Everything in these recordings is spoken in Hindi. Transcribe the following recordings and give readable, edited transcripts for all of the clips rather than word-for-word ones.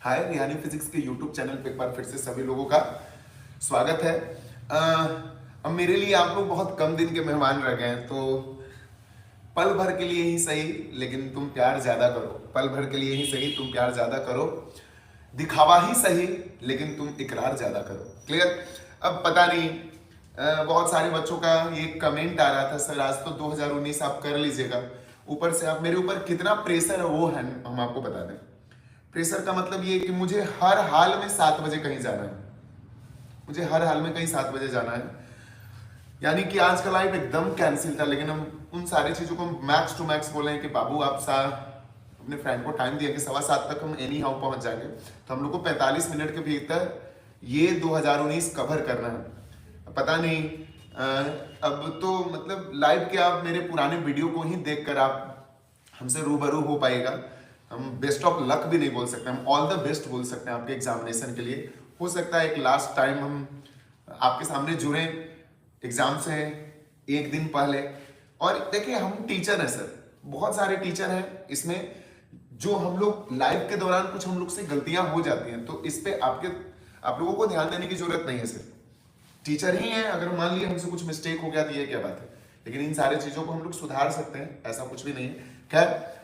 हाय रिहानी फिजिक्स के यूट्यूब चैनल पे एक बार फिर से सभी लोगों का स्वागत है। अब मेरे लिए आप लोग बहुत कम दिन के मेहमान रह गए हैं, तो पल भर के लिए ही सही लेकिन तुम प्यार ज्यादा करो। पल भर के लिए ही सही तुम प्यार ज्यादा करो, दिखावा ही सही लेकिन तुम इकरार ज्यादा करो। क्लियर? अब पता नहीं, बहुत सारे बच्चों का ये कमेंट आ रहा था, सर आज तो 2019 आप कर लीजिएगा। ऊपर से आप मेरे ऊपर कितना प्रेशर है वो है, हम आपको बता दें। प्रेशर का मतलब ये कि मुझे हर हाल में 7 बजे कहीं जाना है, मुझे हर हाल में कहीं 7 बजे जाना है। यानी कि आज का लाइफ एकदम कैंसिल था, लेकिन हम उन सारी चीजों को मैक्स टू मैक्स बोले हैं कि बाबू आप अपने फ्रेंड को टाइम दिया कि 7:15 तक हम एनी हाउ पहुंच जाएंगे, तो हम लोग को 45 मिनट के भीतर ये 2019 कवर करना है। पता नहीं, अब तो मतलब लाइव के आप मेरे पुराने वीडियो को ही देखकर आप हमसे रूबरू हो पाएगा। हम बेस्ट ऑफ लक भी नहीं बोल सकते, हम ऑल द बेस्ट बोल सकते हैं आपके एग्जामिनेशन के लिए। हो सकता है एक लास्ट टाइम हम आपके सामने जुड़े एग्जाम से एक दिन पहले। और देखिए हम टीचर हैं सर, बहुत सारे टीचर हैं इसमें, जो हम लोग लाइव के दौरान कुछ हम लोग से गलतियां हो जाती हैं, तो इस पे आप लोगों को ध्यान देने की जरूरत नहीं है सर। टीचर ही हैं, अगर मान लिया हमसे कुछ मिस्टेक हो गया तो ये क्या बात है, लेकिन इन सारी चीजों को हम लोग सुधार सकते हैं, ऐसा कुछ भी नहीं है। खैर,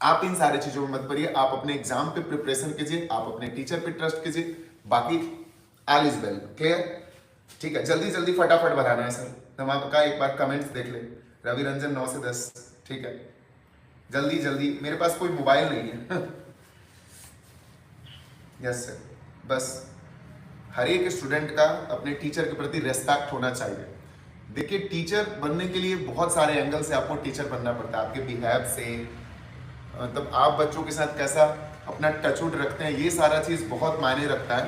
आप इन सारी चीजों में मत पड़िए, आप अपने एग्जाम पे प्रिपरेशन कीजिए, आप अपने टीचर पे ट्रस्ट कीजिए, बाकी ऑल इज वेल। क्लियर? ठीक है, जल्दी जल्दी फटाफट बढ़ाना है सर। हम आपका एक बार कमेंट्स देख ले। रवि रंजन 9 से 10, ठीक है, जल्दी जल्दी, मेरे पास कोई मोबाइल नहीं है। यस सर, बस हर एक स्टूडेंट का अपने टीचर के प्रति रेस्पेक्ट होना चाहिए। देखिए टीचर बनने के लिए बहुत सारे एंगल से आपको टीचर बनना पड़ता है, आपके बिहेव से, मतलब आप बच्चों के साथ कैसा अपना टचवुड रखते हैं, ये सारा चीज़ बहुत मायने रखता है।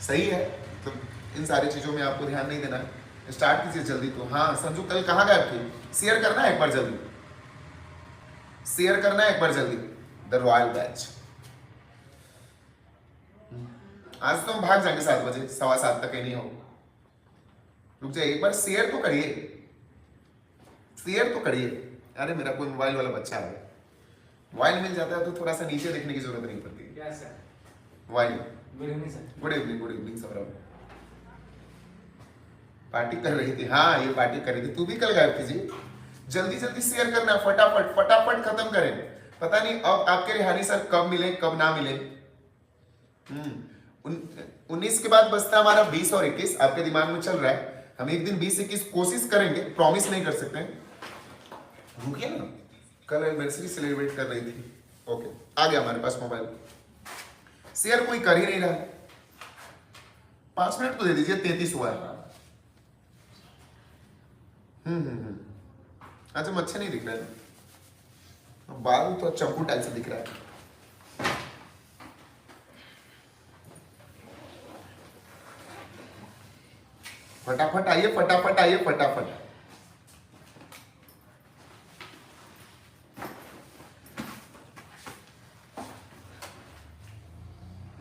सही है, तो इन सारी चीज़ों में आपको ध्यान नहीं देना है। स्टार्ट कीजिए जल्दी। तो हाँ संजू, कल कहाँ गए थे? शेयर करना है एक बार जल्दी, शेयर करना है एक बार जल्दी द रॉयल बैच। आज तो हम भाग जाएंगे 7 बजे, 7:15 तक ही नहीं हो। रुक जाइए, एक बार शेयर तो करिए, शेयर तो करिए। अरे मेरा कोई मोबाइल वाला बच्चा है, मोबाइल मिल जाता है तो थोड़ा सा नीचे देखने की जरूरत नहीं पड़ती। क्या sir? Mobile. Good evening sir. Good evening, good evening Saurabh. Party कर रही थी? हाँ ये पार्टी कर रही थी, तू भी कल गायब थी जी। जल्दी जल्दी शेयर करना, फटाफट फटाफट खत्म करें। पता नहीं अब आपके रिहानी सर कब मिले कब ना मिले। 19 के बाद बचता है हमारा 20 और 21, आपके दिमाग में चल रहा है। हम एक दिन 20-21 कोशिश करेंगे, प्रॉमिस नहीं कर सकते। रुकिए ना, कल एनिवर्सरी सेलिब्रेट कर रही थी। ओके, आ गया हमारे पास मोबाइल। शेयर कोई कर ही नहीं रहा, 5 मिनट तो दे दीजिए, 33 हुआ है। अच्छा अच्छे नहीं दिख रहा है, बाल तो चंपू टाइप से दिख रहा है। फटाफट आइए, फटाफट आइए, फटाफट।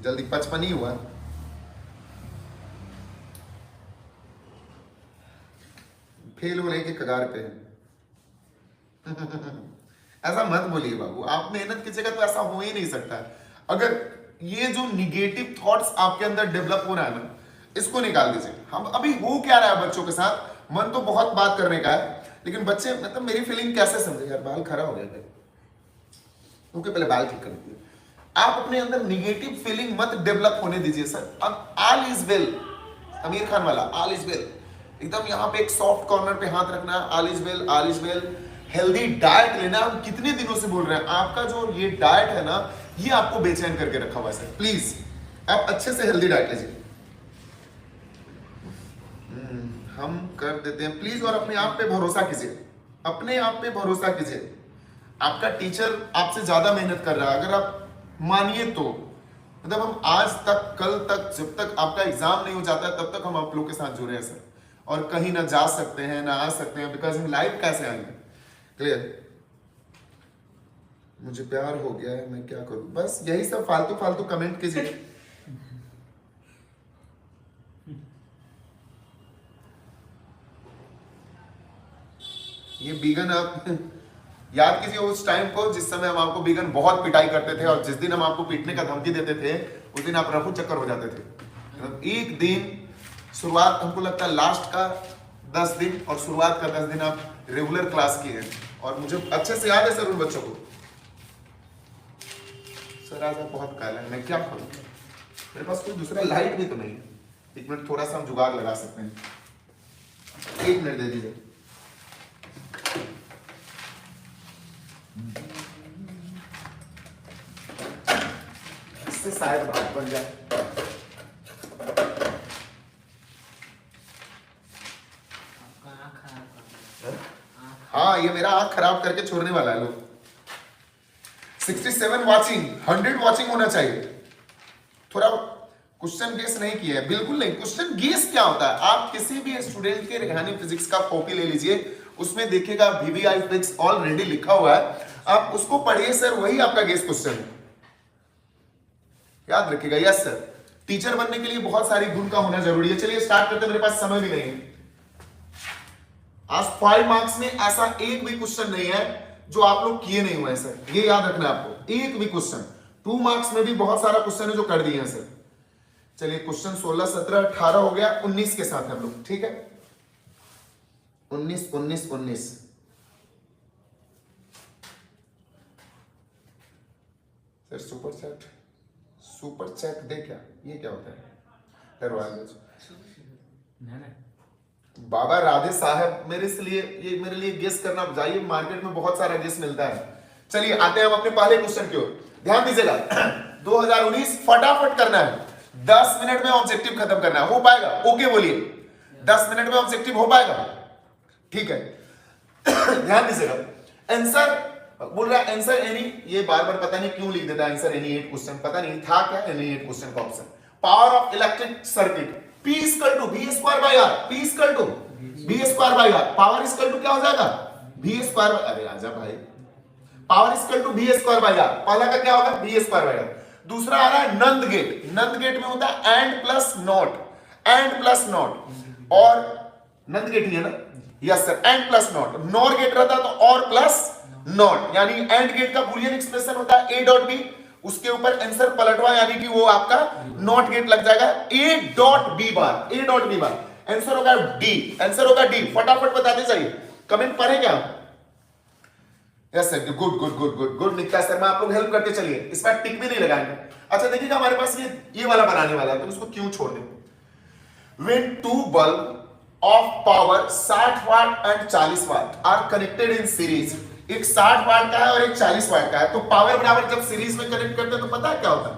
जल्दी, 55 ही हुआ। फेल होने के कगार पे है। ऐसा मत बोलिए बाबू, आप मेहनत कीजिएगा तो ऐसा हो ही नहीं सकता। अगर ये जो निगेटिव थॉट्स आपके अंदर डेवलप हो रहा है ना, इसको निकाल दीजिए। हम अभी हो क्या रहा है बच्चों के साथ, मन तो बहुत बात करने का है, लेकिन बच्चे मतलब मेरी फीलिंग कैसे समझे यार, बाल खड़ा हो गया था, क्योंकि पहले बाल ठीक कर दीजिए। आप अपने अंदर निगेटिव फीलिंग मत डेवलप होने दीजिए सर। अब all is well, Aamir Khan वाला ऑल इज वेल, एकदम यहाँ पे एक सॉफ्ट कॉर्नर पे हाथ रखना, all is well, all is well. Healthy diet लेना, हम कितने दिनों से बोल रहे हैं, आपका जो ये डाइट है ना, ये आपको बेचैन करके रखा हुआ है सर। प्लीज आप अच्छे से हेल्दी डाइट लीजिए। हम कर देते हैं प्लीज, और अपने आप पे भरोसा कीजिए, अपने आप पे भरोसा कीजिए। आपका टीचर आपसे ज्यादा मेहनत कर रहा है, अगर आप मानिए तो। मतलब हम आज तक कल तक जब तक आपका एग्जाम नहीं हो जाता है तब तक हम आप लोग के साथ जुड़े हैं सर, और कहीं ना जा सकते हैं ना आ सकते हैं, बिकॉज हम लाइव कैसे आएंगे। क्लियर? मुझे प्यार हो गया है, मैं क्या करूं? बस यही सब फालतू फालतू कमेंट कीजिए। ये बीगन आप याद कीजिए उस टाइम को जिस समय हम आपको बिगन बहुत पिटाई करते थे, और जिस दिन हम आपको पीटने का धमकी देते थे उस दिन आप रफू चक्कर हो जाते थे। मतलब एक दिन शुरुआत, हमको लगता है लास्ट का 10 दिन और शुरुआत का 10 दिन आप रेगुलर क्लास किए हैं, और मुझे अच्छे से याद है सर उन बच्चों को। सर आज आप बहुत काला है, मैं क्या करूं, मेरे पास कोई दूसरा लाइट भी तो नहीं है। एक मिनट, थोड़ा सा हम जुगाड़ लगा सकते हैं, 1 मिनट दे दीजिए। इससे शायद बात बन जाए। हाँ, ये मेरा आंख खराब करके छोड़ने वाला है। लोग 67 वाचिंग, 100 वाचिंग होना चाहिए। थोड़ा क्वेश्चन गेस नहीं किया है, बिल्कुल नहीं। क्वेश्चन गेस क्या होता है, आप किसी भी स्टूडेंट के रेहानी फिजिक्स का कॉपी ले लीजिए, उसमें देखिएगा VVI फिजिक्स ऑलरेडी लिखा हुआ है, आप उसको पढ़िए सर, वही आपका गेस क्वेश्चन है। याद रखिएगा। यस सर, टीचर बनने के लिए बहुत सारी गुण का होना जरूरी है। चलिए स्टार्ट करते हैं, मेरे पास समय भी नहीं है। आज 5 मार्क्स में ऐसा एक भी क्वेश्चन नहीं है जो आप लोग किए नहीं हुए सर, ये याद रखना है आपको। एक भी क्वेश्चन 2 मार्क्स में भी बहुत सारा क्वेश्चन है जो कर दिए हैं सर। चलिए क्वेश्चन 16, 17, 18 हो गया, 19 के साथ हम लोग, ठीक है। 19 19 19 सर सुपर चैट दे क्या, ये क्या होता है? बाबा राधे साहब, मेरे लिए गेस करना, जाइए मार्केट में बहुत सारा गेस मिलता है। चलिए आते हैं हम अपने पहले क्वेश्चन की ओर, ध्यान दीजिएगा। 2019 फटाफट करना है, 10 मिनट में ऑब्जेक्टिव खत्म करना है। हो पाएगा? ओके बोलिए। 10 मिनट में ऑब्जेक्टिव हो पाएगा? ठीक है। ध्यान दीजिएगा। आंसर बोल रहा है आंसर एनी, ये बार बार पता नहीं क्यों लिख देता है आंसर एनी 8 क्वेश्चन, पता नहीं था क्या एनी 8 क्वेश्चन का option. Power of electric circuit, P equal to V square by R, P equal to V square by R, power equal to क्या हो जाएगा? V स्क्वायर, अरे आजा भाई, power equal to V square by R, पहला का क्या होगा? V square by R। दूसरा आ रहा है नंद गेट, नंद गेट में होता है and plus not, and plus not, और नंद गेट ही है ना? Yes sir, and plus not. Nor gate रहता तो और प्लस नॉट, यानी एंड गेट का बुलियन एक्सप्रेशन होता है A डॉट B, उसके ऊपर आंसर पलटवा, यानी कि वो आपका नॉट गेट लग जाएगा A dot B bar, A dot B bar. Answer होगा D, आंसर होगा D। फटाफट बताते जाइए, कमेंट पढ़े क्या? Yes sir, good good good good good निकता सर, मैं आप लोग हेल्प करते चलिए, इस बार टिक भी नहीं लगाएंगे। अच्छा देखिएगा, हमारे पास ये वाला बनाने वाला है, तो इसको क्यों छोड़ दें? When two bulb of power 60 watt and 40 watt are connected in series, एक 60 वाट का है और एक 40 वाट का है, तो पावर बराबर जब सीरीज में कनेक्ट करते हैं तो पता है क्या होता है?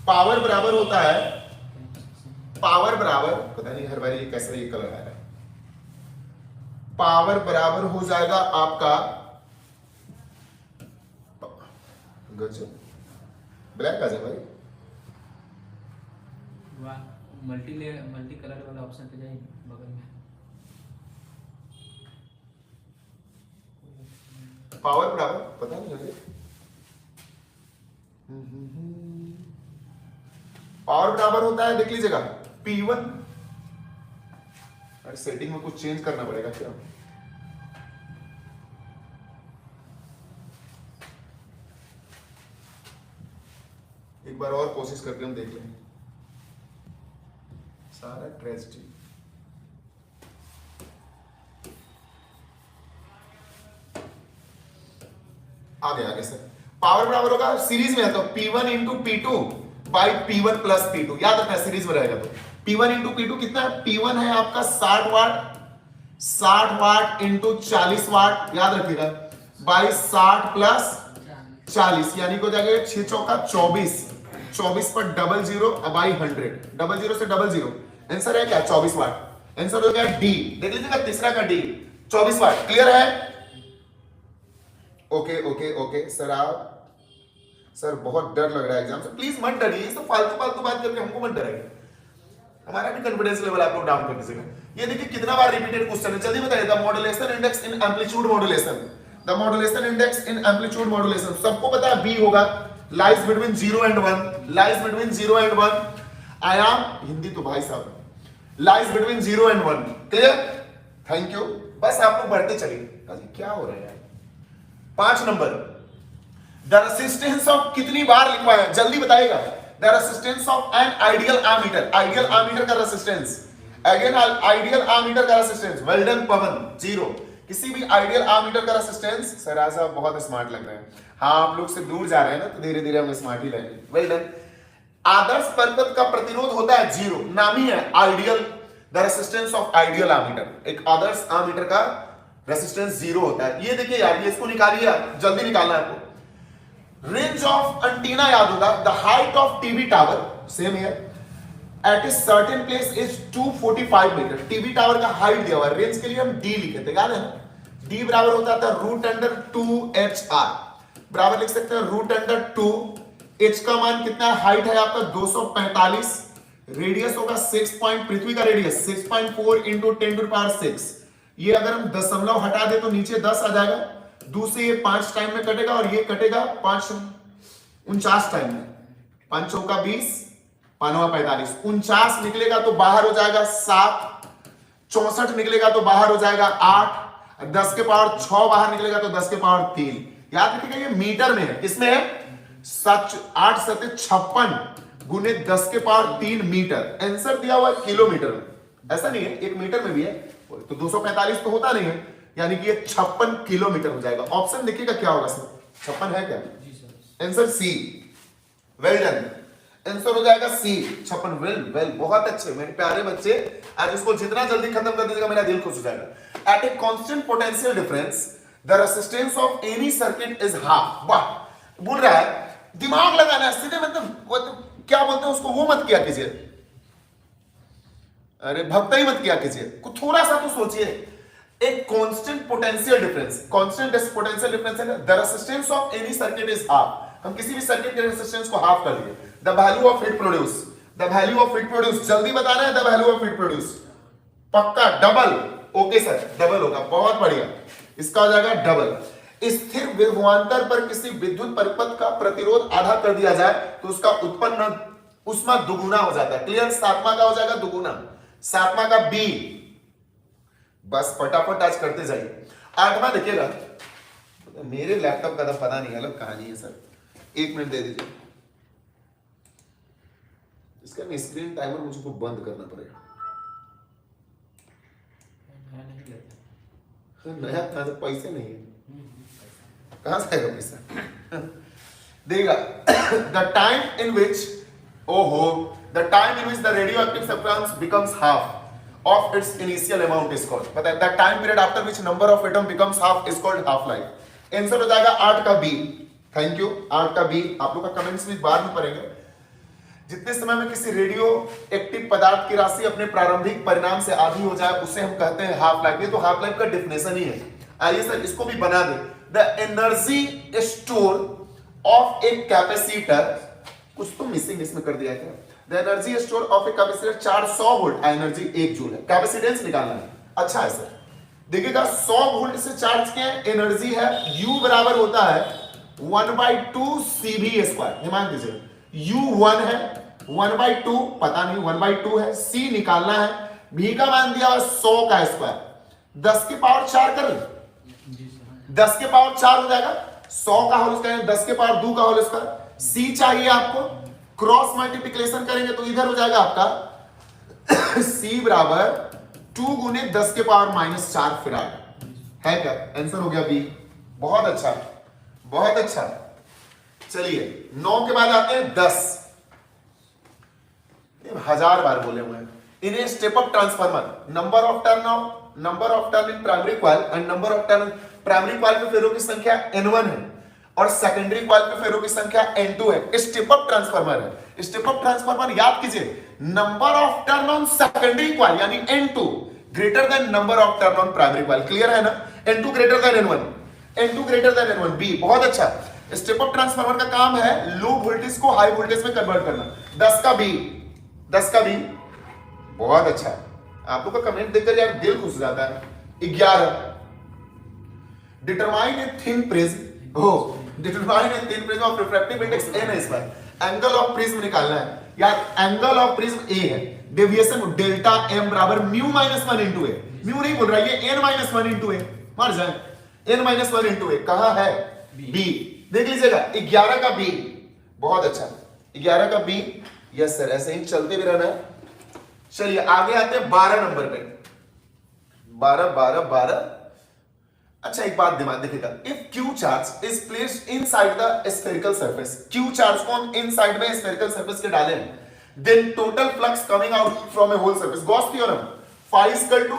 पावर बराबर होता है, पावर बराबर, पता नहीं हर बार ये कैसे ये कलर आएगा, पावर बराबर हो जाएगा आपका गजब ब्लैक आ जाए भाई, मल्टी कलर वाला ऑप्शन पे जाइए बगल में, पावर बराबर पता नहीं है, पावर बराबर होता है, देख लीजिएगा P1, अरे सेटिंग में कुछ चेंज करना पड़ेगा क्या? एक बार और कोशिश करके हम देख लेंगे, सारा ट्रेजेडी। आगे सर, पावर बराबर होगा, सीरीज में है तो P1 into P2 by P1 plus P2, याद रखना सीरीज में रहेगा तो P1 इंटू P2 कितना है? P1 है आपका 60 वाट, 60 वाट इंटू 40 वाट, याद रखिएगा, बाई 60 प्लस 40, यानी को जाएगा 6 चौका 24, 24 पर double zero by 100, double zero से डबल जीरो, आंसर है क्या? 24 वाट। आंसर हो गया डी, देख लीजिएगा तीसरा का डी, 24 वाट। क्लियर है? ओके ओके ओके सर, आप सर बहुत डर लग रहा है एग्जाम से, प्लीज मत डरिए, सब फालतू फालतू बात करके हमको मत डराइए, हमारा भी कॉन्फिडेंस लेवल आप लोग डाउन कर दीजिएगा। ये देखिए कितना बार रिपीटेड क्वेश्चन है, जल्दी बताइए। The modulation index in amplitude modulation, the modulation index in amplitude modulation, सबको पता है बी होगा, lies between 0 and 1, lies between 0 and 1, आयाम हिंदी तो भाई साहब, lies between 0 and 1, clear? Thank you, बस आप लोग बढ़ते चलिए। क्या हो रहा है यार, 5 नंबर, द रेसिस्टेंस ऑफ, कितनी बार लिखवाया जल्दी बताइएगा, the resistance of an ideal ammeter, ideal ammeter का रेसिस्टेंस, अगेन आइडियल एमीटर का रेसिस्टेंस, वेल डन पवन, 0। किसी भी आइडियल एमीटर का रेसिस्टेंस, सर आज आप बहुत स्मार्ट लग रहे हैं, हाँ आप लोग से दूर जा रहे हैं ना तो धीरे धीरे हम स्मार्ट ही लगेंगे, वेल डन। आदर्श परिपथ का प्रतिरोध होता है 0, नाम ही है ideal, the resistance of ideal ammeter, एक आदर्श एमीटर का रेसिस्टेंस 0 होता है। ये देखिए यार, ये इसको निकालिए, जल्दी निकालना है आपको। रेंज ऑफ एंटीना याद होगा, the height of TV tower, same here, at a certain place is 245 metre. TV tower का हाइट दिया हुआ है, रेंज के लिए हम डी लिखे थे, याद है ना, डी बराबर होता था √2HR, बराबर लिख सकते हैं √2, एच का मान कितना है, हाइट है आपका 245, रेडियस होगा 6 पॉइंट, पृथ्वी का रेडियस 6.4 इंटू 10⁶। ये अगर हम दशमलव हटा दे तो नीचे 10 आ जाएगा, दूसरे ये 5 टाइम में कटेगा और ये कटेगा 49 टाइम में, 5 चौका 20, 5 45, 49 निकलेगा तो बाहर हो जाएगा 7, 64 निकलेगा तो बाहर हो जाएगा 8, 10 के पावर 6 बाहर निकलेगा तो 10 के पावर 3। याद रखिएगा ये मीटर में है, किसमें है, 8 7 56 गुने 10 के पावर 3 मीटर। आंसर दिया हुआ है किलोमीटर में, ऐसा नहीं है, एक मीटर में भी है तो 245 तो होता नहीं है, यानी कि ये 56 किलोमीटर हो जाएगा। ऑप्शन देखिएगा क्या होगा सर, 56 है क्या, answer C, well done, answer हो जाएगा सी 56, वेल, बहुत अच्छे मेरे प्यारे बच्चे, आज इसको जितना जल्दी खत्म कर दीजिएगा मेरा दिल खुश हो जाएगा। At a constant potential difference the resistance of any circuit is half. वाह, बोल रहा है दिमाग लगाना है सीधे, मतलब क्या बोलते हैं उसको, वो मत किया कीजिए, अरे भक्ता ही मत किया कीजिए, कुछ थोड़ा सा तो सोचिए। एक constant potential difference, constant potential difference है, the resistance of any circuit is half, हम किसी भी सर्किट के रेसिस्टेंस को हाफ कर दिए। The value of heat produce, the value of heat produce, जल्दी बताना है, the value of heat produce, पक्का डबल, ओके सर डबल होगा, बहुत बढ़िया, इसका हो जाएगा डबल। स्थिर विभवांतर पर किसी विद्युत परिपथ का प्रतिरोध आधा कर दिया जाए तो उसका उत्पन्न उष्मा दुगुना हो जाता है, क्लियर, 7वां का हो जाएगा दुगुना, 7वां का बी, बस फटाफट आज करते जाइए। 8वां देखिएगा, मेरे लैपटॉप का तो पता नहीं अलग कहानी है सर, 1 मिनट दे दीजिए, इसका स्क्रीन टाइमर मुझको बंद करना पड़ेगा, नया था तो पैसे नहीं है, कहां से आएगा पैसा देगा। द टाइम इन विच, ओहो, the time in which the radioactive substance becomes half of its initial amount is called, पता है, the time period after which number of atom becomes half is called half life. Answer हो जाएगा 8 का बी, थैंक यू, 8 का बी। आप लोग का कमेंट्स भी बाद में पढ़ेंगे। जितने समय में किसी रेडियो एक्टिव पदार्थ की राशि अपने प्रारंभिक परिणाम से आधी हो जाए उसे हम कहते हैं हाफ लाइफ। ये तो हाफ लाइफ का डेफिनेशन ही है। आइए सर इसको भी बना दे, the energy store of a capacitor, कुछ तो मिसिंग इसमें कर दिया क्या, the energy store of a capacitor 400 volt, energy 1 joule है, कैपेसिटेंस निकालना है। अच्छा है सर, देखिएगा 100 वोल्ट से चार्ज के एनर्जी है, U बराबर होता है 1/2 CV², ध्यान दीजिए, U 1 है, 1/2 पता नहीं 1/2 है, C निकालना है, V का मान दिया 100 का स्क्वायर, 10 की पावर 4 कर, 10 के पावर 4 हो जाएगा, 100 का होल स्क्वायर 10 के पावर 2 का होल स्क्वायर, C चाहिए आपको, क्रॉस मल्टीप्लिकेशन करेंगे तो इधर हो जाएगा आपका C बराबर 2 गुने 10 के पावर -4 फैराड, है क्या, आंसर हो गया बी। बहुत अच्छा, बहुत अच्छा। चलिए 9 के बाद आते हैं 10, 1000 बार बोले हुए हैं। In a step up transformer number of turn in primary coil and number of turn, primary coil पे फेरों की संख्या N1 है और सेकेंडरी कॉइल पे फेरों की संख्या N2 है। स्टेप अप ट्रांसफार्मर है। स्टेप अप ट्रांसफार्मर याद कीजिए, number of turn on secondary coil यानी N2 greater than number of turn on primary coil, clear है ना, N2 greater than N1, N2 greater than N1, B, बहुत अच्छा। स्टेप अप ट्रांसफार्मर का काम है लो वोल्टेज को हाई वोल्टेज में कन्वर्ट करना। 10 का बी, 10 का बी, बहुत अच्छा। आप लोग का कमेंट देखकर यार दिल खुश हो जाता है। 11, determine a thin prism, oh, determine a thin prism of refractive index n है, इस पर एंगल ऑफ प्रिज्म निकालना है यार, एंगल ऑफ प्रिज्म a है, डेविएशन डेल्टा m बराबर μ -1 * a, म्यू नहीं बोल रहा, ये n -1 * a, मर जाए, n माइनस वन इंटू ए कहां है b। देख लीजिएगा 11 का b, बहुत अच्छा 11 का b, यस सर, ऐसे ही चलते भी रहना है। चलिए आगे आते हैं 12 नंबर पे। 12 12 12। अच्छा एक बात दिमाग देखिएगा, if q charge is placed inside the spherical surface, q charge को हम इनसाइड में स्फेरिकल सरफेस के डालें, then total flux coming out from a whole surface, Gauss theorem, phi equal to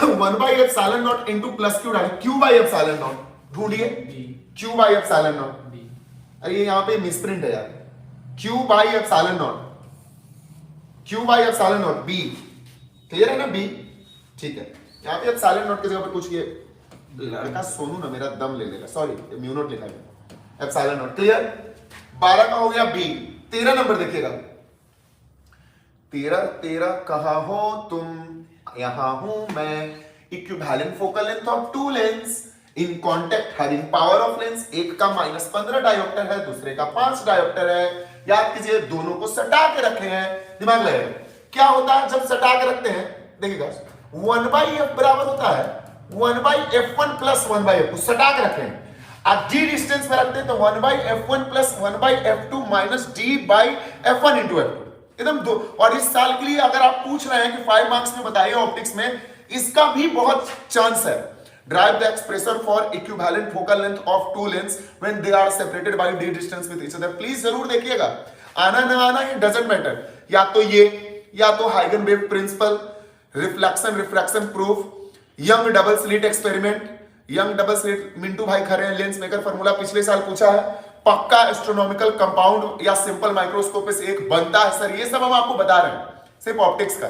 1 by epsilon nought into plus q डालें, q by epsilon नॉट ढूंढिए, q by epsilon नॉट, अरे यहां पे मिसप्रिंट है यार, q by epsilon nought, q by epsilon nought b, clear है ना b, ठीक है। यहाँ पे epsilon नॉट की जगह पर कुछ ये लड़का सोनू ना मेरा दम ले लेगा, सॉरी म्यू नॉट लिखा है, epsilon नॉट, क्लियर। 12 का हो गया b। 13 नंबर देखिएगा, 13 कहां हो तुम, यहां हूं मैं, equivalent focal length of two lens in contact having power of lens, एक का -15 डायोप्टर है, दूसरे का 5 डायोप्टर है। याद कीजिए दोनों को सटा के रखे हैं, दिमाग लगाइए क्या होता है जब सटा के रखते हैं, देखिएगा 1/f बराबर होता है 1/f1 प्लस 1/f2, सटा के रखे हैं। आप d डिस्टेंस में रखते हैं तो 1/f1 plus 1/f2 minus d/f1 into f2, एकदम दो। और इस साल के लिए अगर आप पूछ रहे हैं कि 5 मार्क्स में बताइए ऑप्टिक्स में, इसका भी बहुत चांस है। Derive the expression for equivalent focal length of two lens when they are separated by d distance with each other। Please जरूर देखिएगा, आना ना आना ये डजंट मैटर, या तो ये, या तो हाइगनवेव principle, reflection refraction proof, Young double slit experiment, Young double slit, Mintu भाई खरे हैं, लेंस मेकर फार्मूला पिछले साल पूछा है, पक्का एस्ट्रोनॉमिकल कंपाउंड या सिंपल माइक्रोस्कोप से एक बनता है सर, ये सब हम आपको बता रहे हैं सिर्फ ऑप्टिक्स का।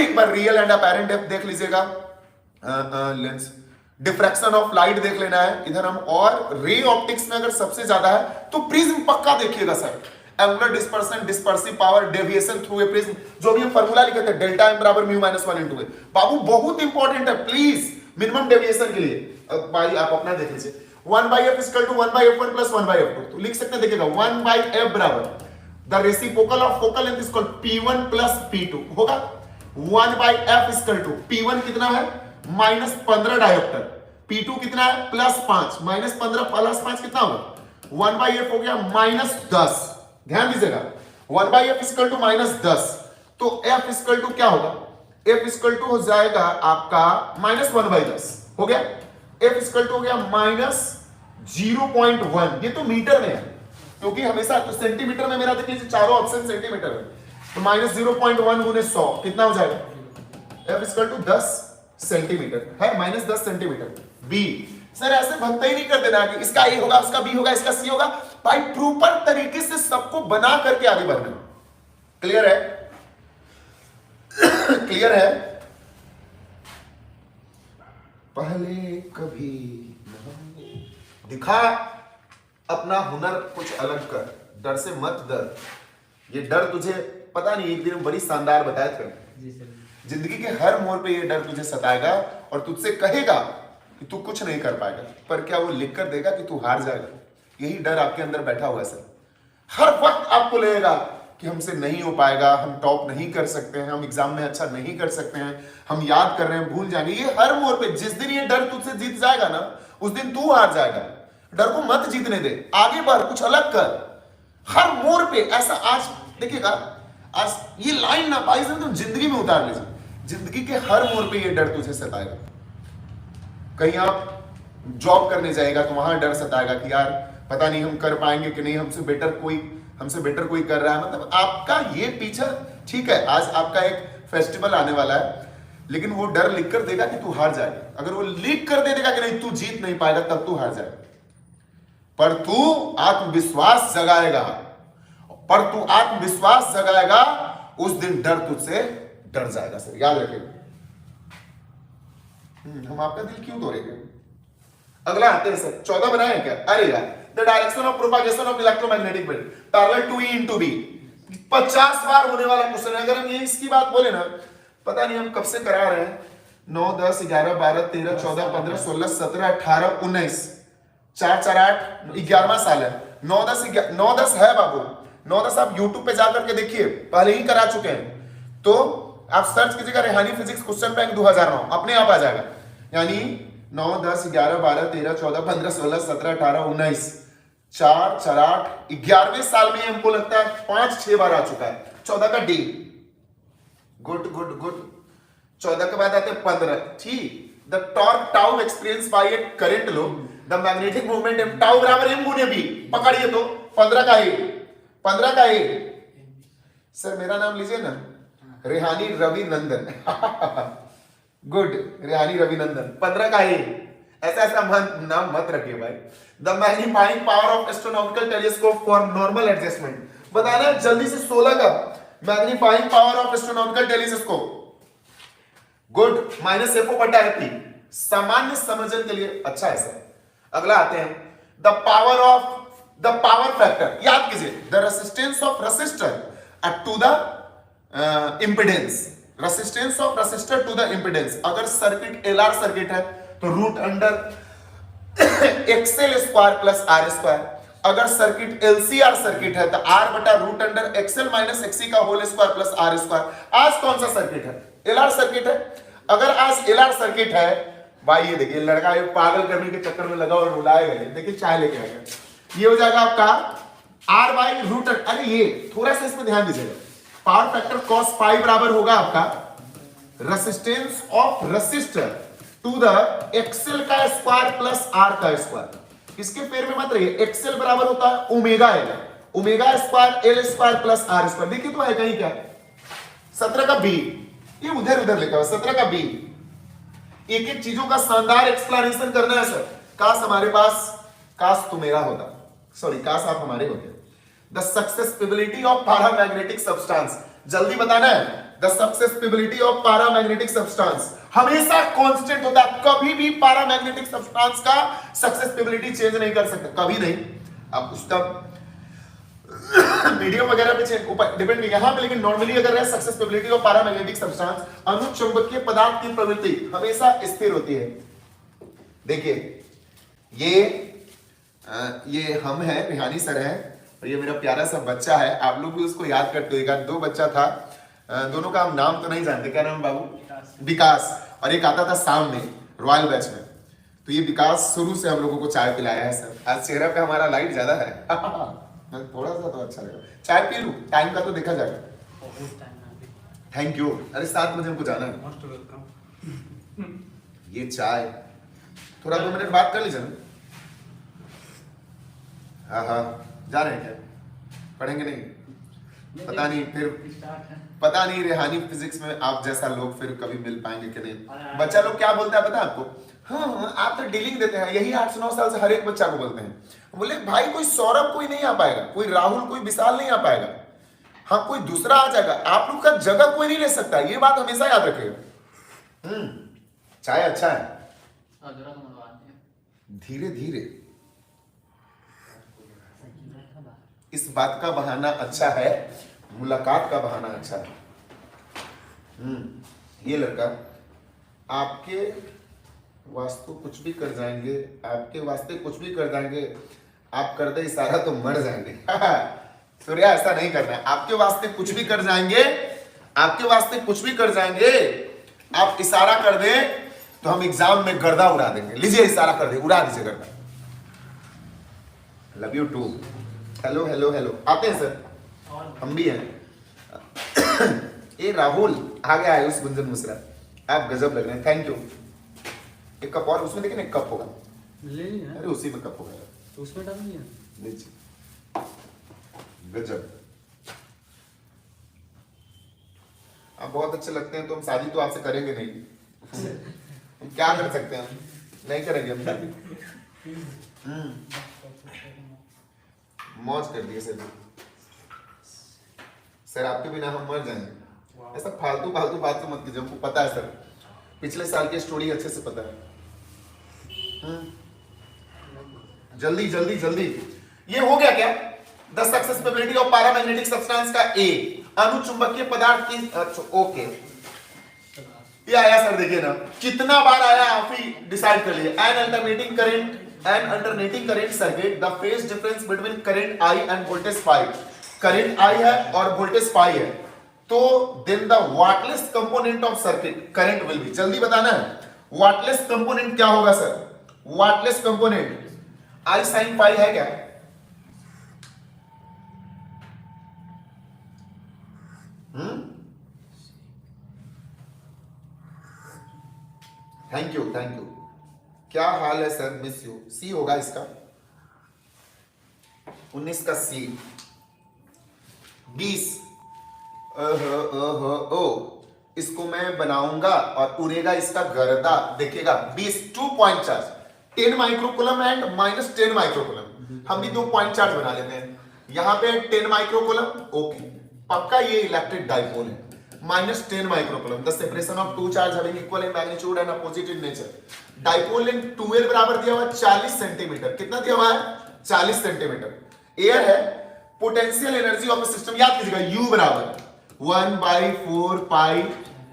एक बार रियल एंड अपैरेंट डेप्थ देख लीजिएगा, लेंस डिफ्रैक्शन ऑफ लाइट देख लेना है इधर हम, और रे ऑप्टिक्स में अगर सबसे ज्यादा है तो प्रिज्म पक्का देखिएगा sir, angular dispersion, dispersive power, deviation through a prism, जो भी हम फार्मूला लिखे थे डेल्टा m बराबर म्यू माइनस 1 इनटू ए, बाबू बहुत इंपॉर्टेंट है, प्लीज मिनिमम डेविएशन के लिए भाई आप अपना देख लीजिए। 1/f equal to 1/f1 plus 1/f2, तो लिख सकते हैं देखिएगा 1/f बराबर the reciprocal of focal length is called p1 plus p2 होगा। 1/f इक्वल टू p1 कितना है -15 डायोप्टर, p2 कितना है +5, -15 प्लस 5 कितना होगा 1/f हो गया -10। ध्यान दीजिएगा 1/f इक्वल टू -10, तो f इक्वल टू क्या होगा, f इक्वल टू हो जाएगा आपका -1/10 हो गया, f इक्वल टू हो गया -0.1, ये तो मीटर में है क्योंकि हमेशा तो सेंटीमीटर में मेरा देख लीजिए चारों ऑप्शन सेंटीमीटर में, तो -0.1 गुने 100 कितना हो जाएगा, f इक्वल टू 10 सेंटीमीटर है, -10 सेंटीमीटर। b सर ऐसे भगता ही नहीं कर देना कि इसका a होगा, उसका b होगा, इसका c होगा, भाई प्रॉपर तरीके से सबको बना करके आगे बढ़ना। क्लियर है? क्लियर है? पहले कभी दिखा अपना हुनर कुछ अलग कर, डर से मत डर, ये डर तुझे पता नहीं एक दिन बड़ी शानदार बताया था, जी सर, जिंदगी के हर मोड़ पे ये डर तुझे सताएगा और तुझसे कहेगा कि तू कुछ नहीं कर पाएगा, पर क्या वो लिख कर देगा कि तू हार जाएगा। यही डर आपके अंदर बैठा हुआ है सर, हर वक्त आपको लगेगा कि हमसे नहीं हो पाएगा, हम टॉप नहीं कर सकते हैं, हम एग्जाम में अच्छा नहीं कर सकते हैं, हम याद कर रहे हैं भूल जाएंगे। ये हर मोड़ पे जिस दिन ये डर तुझसे जीत जाएगा ना, उस दिन तू हार जाएगा। डर को मत जीतने दे, आगे बढ़, कुछ अलग कर। हर मोड़ पे ऐसा, आज देखिएगा, आज ये लाइन ना भाई तुम जिंदगी में उतार लीजिए, जिंदगी के हर मोड़ पे ये डर तुझे सताएगा। कहीं आप जॉब करने जाएगा तो वहां डर सताएगा कि यार पता नहीं हम कर पाएंगे कि नहीं, हमसे बेटर कोई कर रहा है। मतलब आपका ये पीछा, ठीक है आज आपका एक फेस्टिवल आने वाला है, लेकिन वो डर लिख कर देगा कि तू हार जाएगा। अगर वो लिख कर दे देगा कि नहीं तू जीत नहीं पाएगा, तब तू हार जाएगा। पर तू आत्मविश्वास जगाएगा, उस दिन डर तुझसे डर जाएगा। सर याद रखिएगा, हम आपका दिल क्यों तोड़ेंगे। अगला आते हैं सर, 14 बनाए क्या, अरे यार the direction of propagation of electromagnetic field parallel to E into B, 50 बार होने वाला क्वेश्चन है। अगर हम ये इसकी बात बोले ना, पता नहीं हम कब से करा रहे हैं, 9 10 11 12 13 14 15 16 17 18 19 4 4 8 11वां साल है। 9 10 है बाबू, 9 10 आप यूट्यूब पे जाकर के देखिए, पहले ही करा चुके हैं। तो आप सर्च कीजिएगा रेहानी फिजिक्स क्वेश्चन बैंक 2009, अपने आप आ जाएगा। यानी 9 10 11 12 13 14 15 16 17 18 19 4 4 8 11वें साल में हमको लगता है 5-6 बार आ चुका है। 14 का डी, गुड गुड गुड। 14 के बाद आते हैं 15, ठीक। The torque tau experience by a current loop, the magnetic movement M tau बराबर एम गुने बी। पकड़िए तो 15 का ए, 15 का ए। सर मेरा नाम लीजिए ना, रेहानी रवि नंदन। गुड, रेहानी रवि नंदन। 15 का ए। ऐसा ऐसा नाम मत रखिए भाई। The magnifying power of astronomical telescope for normal adjustment. बताना है जल्दी से 16 का magnifying power of astronomical telescope. Good, -FO/F। सामान्य समझने के लिए अच्छा है सर। अगला आते हैं द पावर फैक्टर। याद कीजिए, the resistance of resistor to the impedance, resistance of resistor to the impedance. अगर सर्किट LR सर्किट है तो root under XL square plus R square. अगर सर्किट LCR सर्किट है तो R बटा root under XL minus XC का whole square plus R square. आज कौन सा सर्किट है? LR सर्किट है। अगर आज LR सर्किट है भाई, ये देखिए लड़का ये पागल करने के चक्कर में लगा और रुलाएगा। देखिए चाय लेके आएगा। ये हो जाएगा आपका R बाई रूट। अरे ये थोड़ा सा इसमें ध्यान दीजिएगा। पावर फैक्टर cos पाई बराबर होगा आपका resistance of resistor to the XL का स्क्वायर प्लस R का स्क्वायर। इसके फेर में मत रहिए, XL बराबर होता है omega L, omega square L square plus R square. देखिए तो है कहीं क्या, 17 का B, ये उधर लिखा हुआ 17 का B। एक एक चीजों का शानदार एक्सप्लेनेशन करना है सर। काश हमारे पास, काश तू मेरा होता, सॉरी काश आप हमारे होते। The susceptibility of paramagnetic substance, जल्दी बताना है। The susceptibility of paramagnetic substance हमेशा कांस्टेंट होता है। कभी भी पैरामैग्नेटिक सब्सटेंस का सक्सेसिबिलिटी चेंज नहीं कर सकते, कभी नहीं। अब उसका मीडियम वगैरह पे ऊपर डिपेंड नहीं यहां पे, लेकिन नॉर्मली अगर है सक्सेसिबिलिटी ऑफ पैरामैग्नेटिक सब्सटेंस, अनुचुंबकीय पदार्थ की प्रवृत्ति हमेशा स्थिर होती है। देखिए ये हम हैं, रिहानी सर है, और ये मेरा प्यारा सा बच्चा है। आप लोग भी उसको याद करते हो। 2 बच्चा था, दोनों का हम नाम तो नहीं जानते। क्या नाम है बाबू? विकास। और एक आता था शाम में रॉयल बैच में। तो ये विकास शुरू से हम लोगों को चाय पिलाया है सर। आज चेहरा पे हमारा लाइट ज्यादा है। थोड़ा सा तो अच्छा लगा। चाय पी लूं, टाइम का तो देखा जाएगा। Thank you. अरे 7 बजे हमको जाना है। ये चाय थोड़ा 2 मिनट बात कर लीजिए ना। हाँ जा रहे हैं क्या? पढ़ेंगे नहीं? पता नहीं, फिर पता नहीं रेहानी फिजिक्स में आप जैसा लोग फिर कभी मिल पाएंगे कि नहीं। बच्चा लोग क्या बोलता है पता है आपको? हाँ आप तो डीलिंग देते हैं। यही 8-9 साल से हर एक बच्चा को बोलते हैं। बोले भाई कोई सौरभ कोई नहीं आ पाएगा, कोई राहुल कोई विशाल नहीं आ पाएगा, हाँ कोई दूसरा आ जाएगा, आप लोग का जगह कोई नहीं ले सकता। ये बात हमेशा याद रखिएगा। चाय अच्छा है, धीरे धीरे इस बात का बहाना अच्छा है, मुलाकात का बहाना अच्छा है। ये लड़का आपके वास्तु कुछ भी कर जाएंगे, आपके वास्ते कुछ भी कर जाएंगे, आप कर दे इशारा तो मर जाएंगे। सूर्या ऐसा नहीं करना है। आपके वास्ते कुछ भी कर जाएंगे, आपके वास्ते कुछ भी कर जाएंगे। आप इशारा कर दे तो हम एग्जाम में गर्दा उड़ा देंगे। लीजिए इशारा कर दे, उड़ा दीजिए गर्दा। Love you too. Hello hello hello. आते हैं सर, हम भी हैं। ये राहुल आ गया है उस गुंजन मिश्रा, आप गजब लग रहे हैं। Thank you. एक कप और उसमें, देखिए एक कप होगा, ले लिया। अरे उसी में कप होगा तो उसमें डाल दिया। लीजिए, गजब। आप बहुत अच्छे लगते हैं। तो हम शादी तो आपसे करेंगे नहीं। हम क्या कर सकते हैं? हम नहीं करेंगे हम शादी। मौज कर दिए सर आपके बिना हम मर जाएंगे। ऐसा फालतू फालतू बात तो मत कीजिए, हमको पता है सर, पिछले साल की स्टोरी अच्छे से पता है। जल्दी जल्दी जल्दी। ये हो गया क्या? The susceptibility of paramagnetic substance का ए, अनुचुंबकीय पदार्थ की। ओके ये आया सर, देखिए ना कितना बार आया, आप ही डिसाइड कर लिए। An alternating current circuit, the phase difference between current I and voltage phi. Current I है और वोल्टेज फाई है, तो then the wattless component of circuit current will be. जल्दी बताना है। वाटलेस कंपोनेंट क्या होगा sir? Wattless component I sine pi है क्या? Thank you thank you. क्या हाल है सर? Miss you. सी होगा इसका 19 का सी। 20 ओ इसको मैं बनाऊंगा और उड़ेगा इसका गर्दा। देखिएगा 20 2 point charge 10 microcoulomb and -10 microcoulomb. हम भी 2 पॉइंट चार्ज बना लेते हैं। यहां पे 10 माइक्रोकूलम ओके पक्का ये इलेक्ट्रिक डाइपोल है। -10 microcoulomb the separation of two charge having equal in magnitude and opposite in nature. Dipole length 2L बराबर दिया हुआ 40 सेंटीमीटर। कितना दिया हुआ है? 40 सेंटीमीटर। एयर है। Potential energy of the system याद कीजिएगा U बराबर 1/4 pi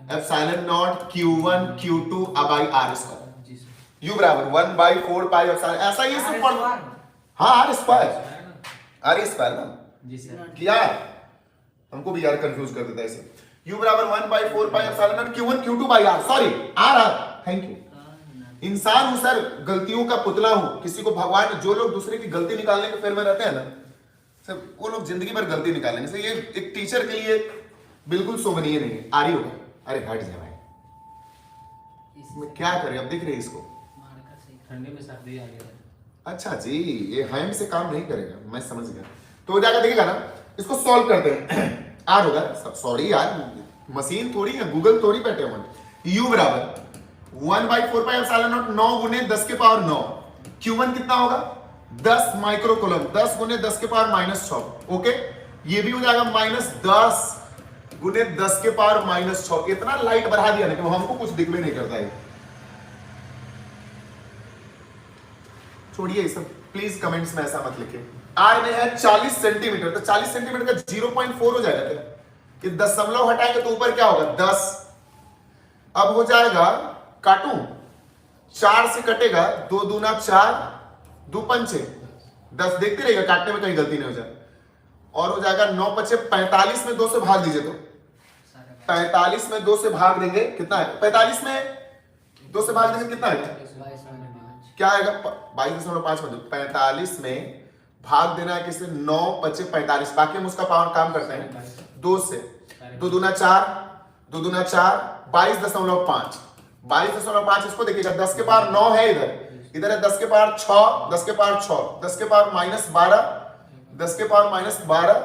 epsilon nought Q1 Q2 by R square. जी सर। U बराबर 1/4 पाई एप्सिलॉन, ऐसा ये सब पढ़। हाँ R स्क्वायर ना जी सर। किया हमको भी यार कंफ्यूज कर देता है इसे। U बराबर 1/4 pi epsilon nought Q1 Q2 by R। Sorry R thank you. इंसान हूं सर, गलतियों का पुतला हूं। किसी को भगवान, जो लोग दूसरे की गलती निकालने के फेर में रहते हैं ना सर, वो लोग जिंदगी भर गलती निकालेंगे। सर ये एक टीचर के लिए बिल्कुल शोभनीय नहीं है। आरी होगा, अरे हट जा भाई, मैं क्या करें अब। दिख रही है इसको ठंडी में सर्दी आ गया। अच्छा जी, ये हैंड से काम नहीं करेगा, मैं समझ गया। तो हो जाकर देखिएगा ना, इसको सॉल्व करते हैं। आर होगा, सॉरी यार मशीन थोड़ी है, गूगल थोड़ी बैठे हुए। U बराबर 1/4 पाई एप्सिलॉन नॉट 9 गुने 10 के पावर 9। Q1 कितना होगा? 10 माइक्रोकूलम 10 गुने 10 के पावर -6। ओके ये भी हो जाएगा -10 गुने 10 के पावर -6। इतना लाइट बढ़ा दिया ना कि हमको कुछ दिख भी नहीं करता है। छोड़िए सब प्लीज, कमेंट्स में ऐसा मत लिखिए। R में है 40 सेंटीमीटर, तो 40 सेंटीमीटर का 0.4 हो जाएगा क्या? कि दशमलव हटाएंगे तो ऊपर क्या होगा? 10। अब हो जाएगा, काटूं 4 से कटेगा, 2 दूना 4 2 पंचे 10। देखते रहिएगा काटने में कहीं गलती नहीं हो जाए। और हो जाएगा 9 बचे 45 में 2 से भाग दीजिए तो 45 में 2 से भाग देंगे कितना है? 45 में 2 से भाग देंगे कितना है? क्या आएगा? 22.5 में 45 में भाग देना है किससे? 9 बचे 45। बाकी हम उसका पावर काम करते हैं 2 से। 2 दूना 4 2 दूना 4 22.5 22.5। इसको देखिएगा 10 के पावर 9 है, इधर है 10 के पावर 6 10 के पावर 6 10 के पावर -12 10 के पावर -12।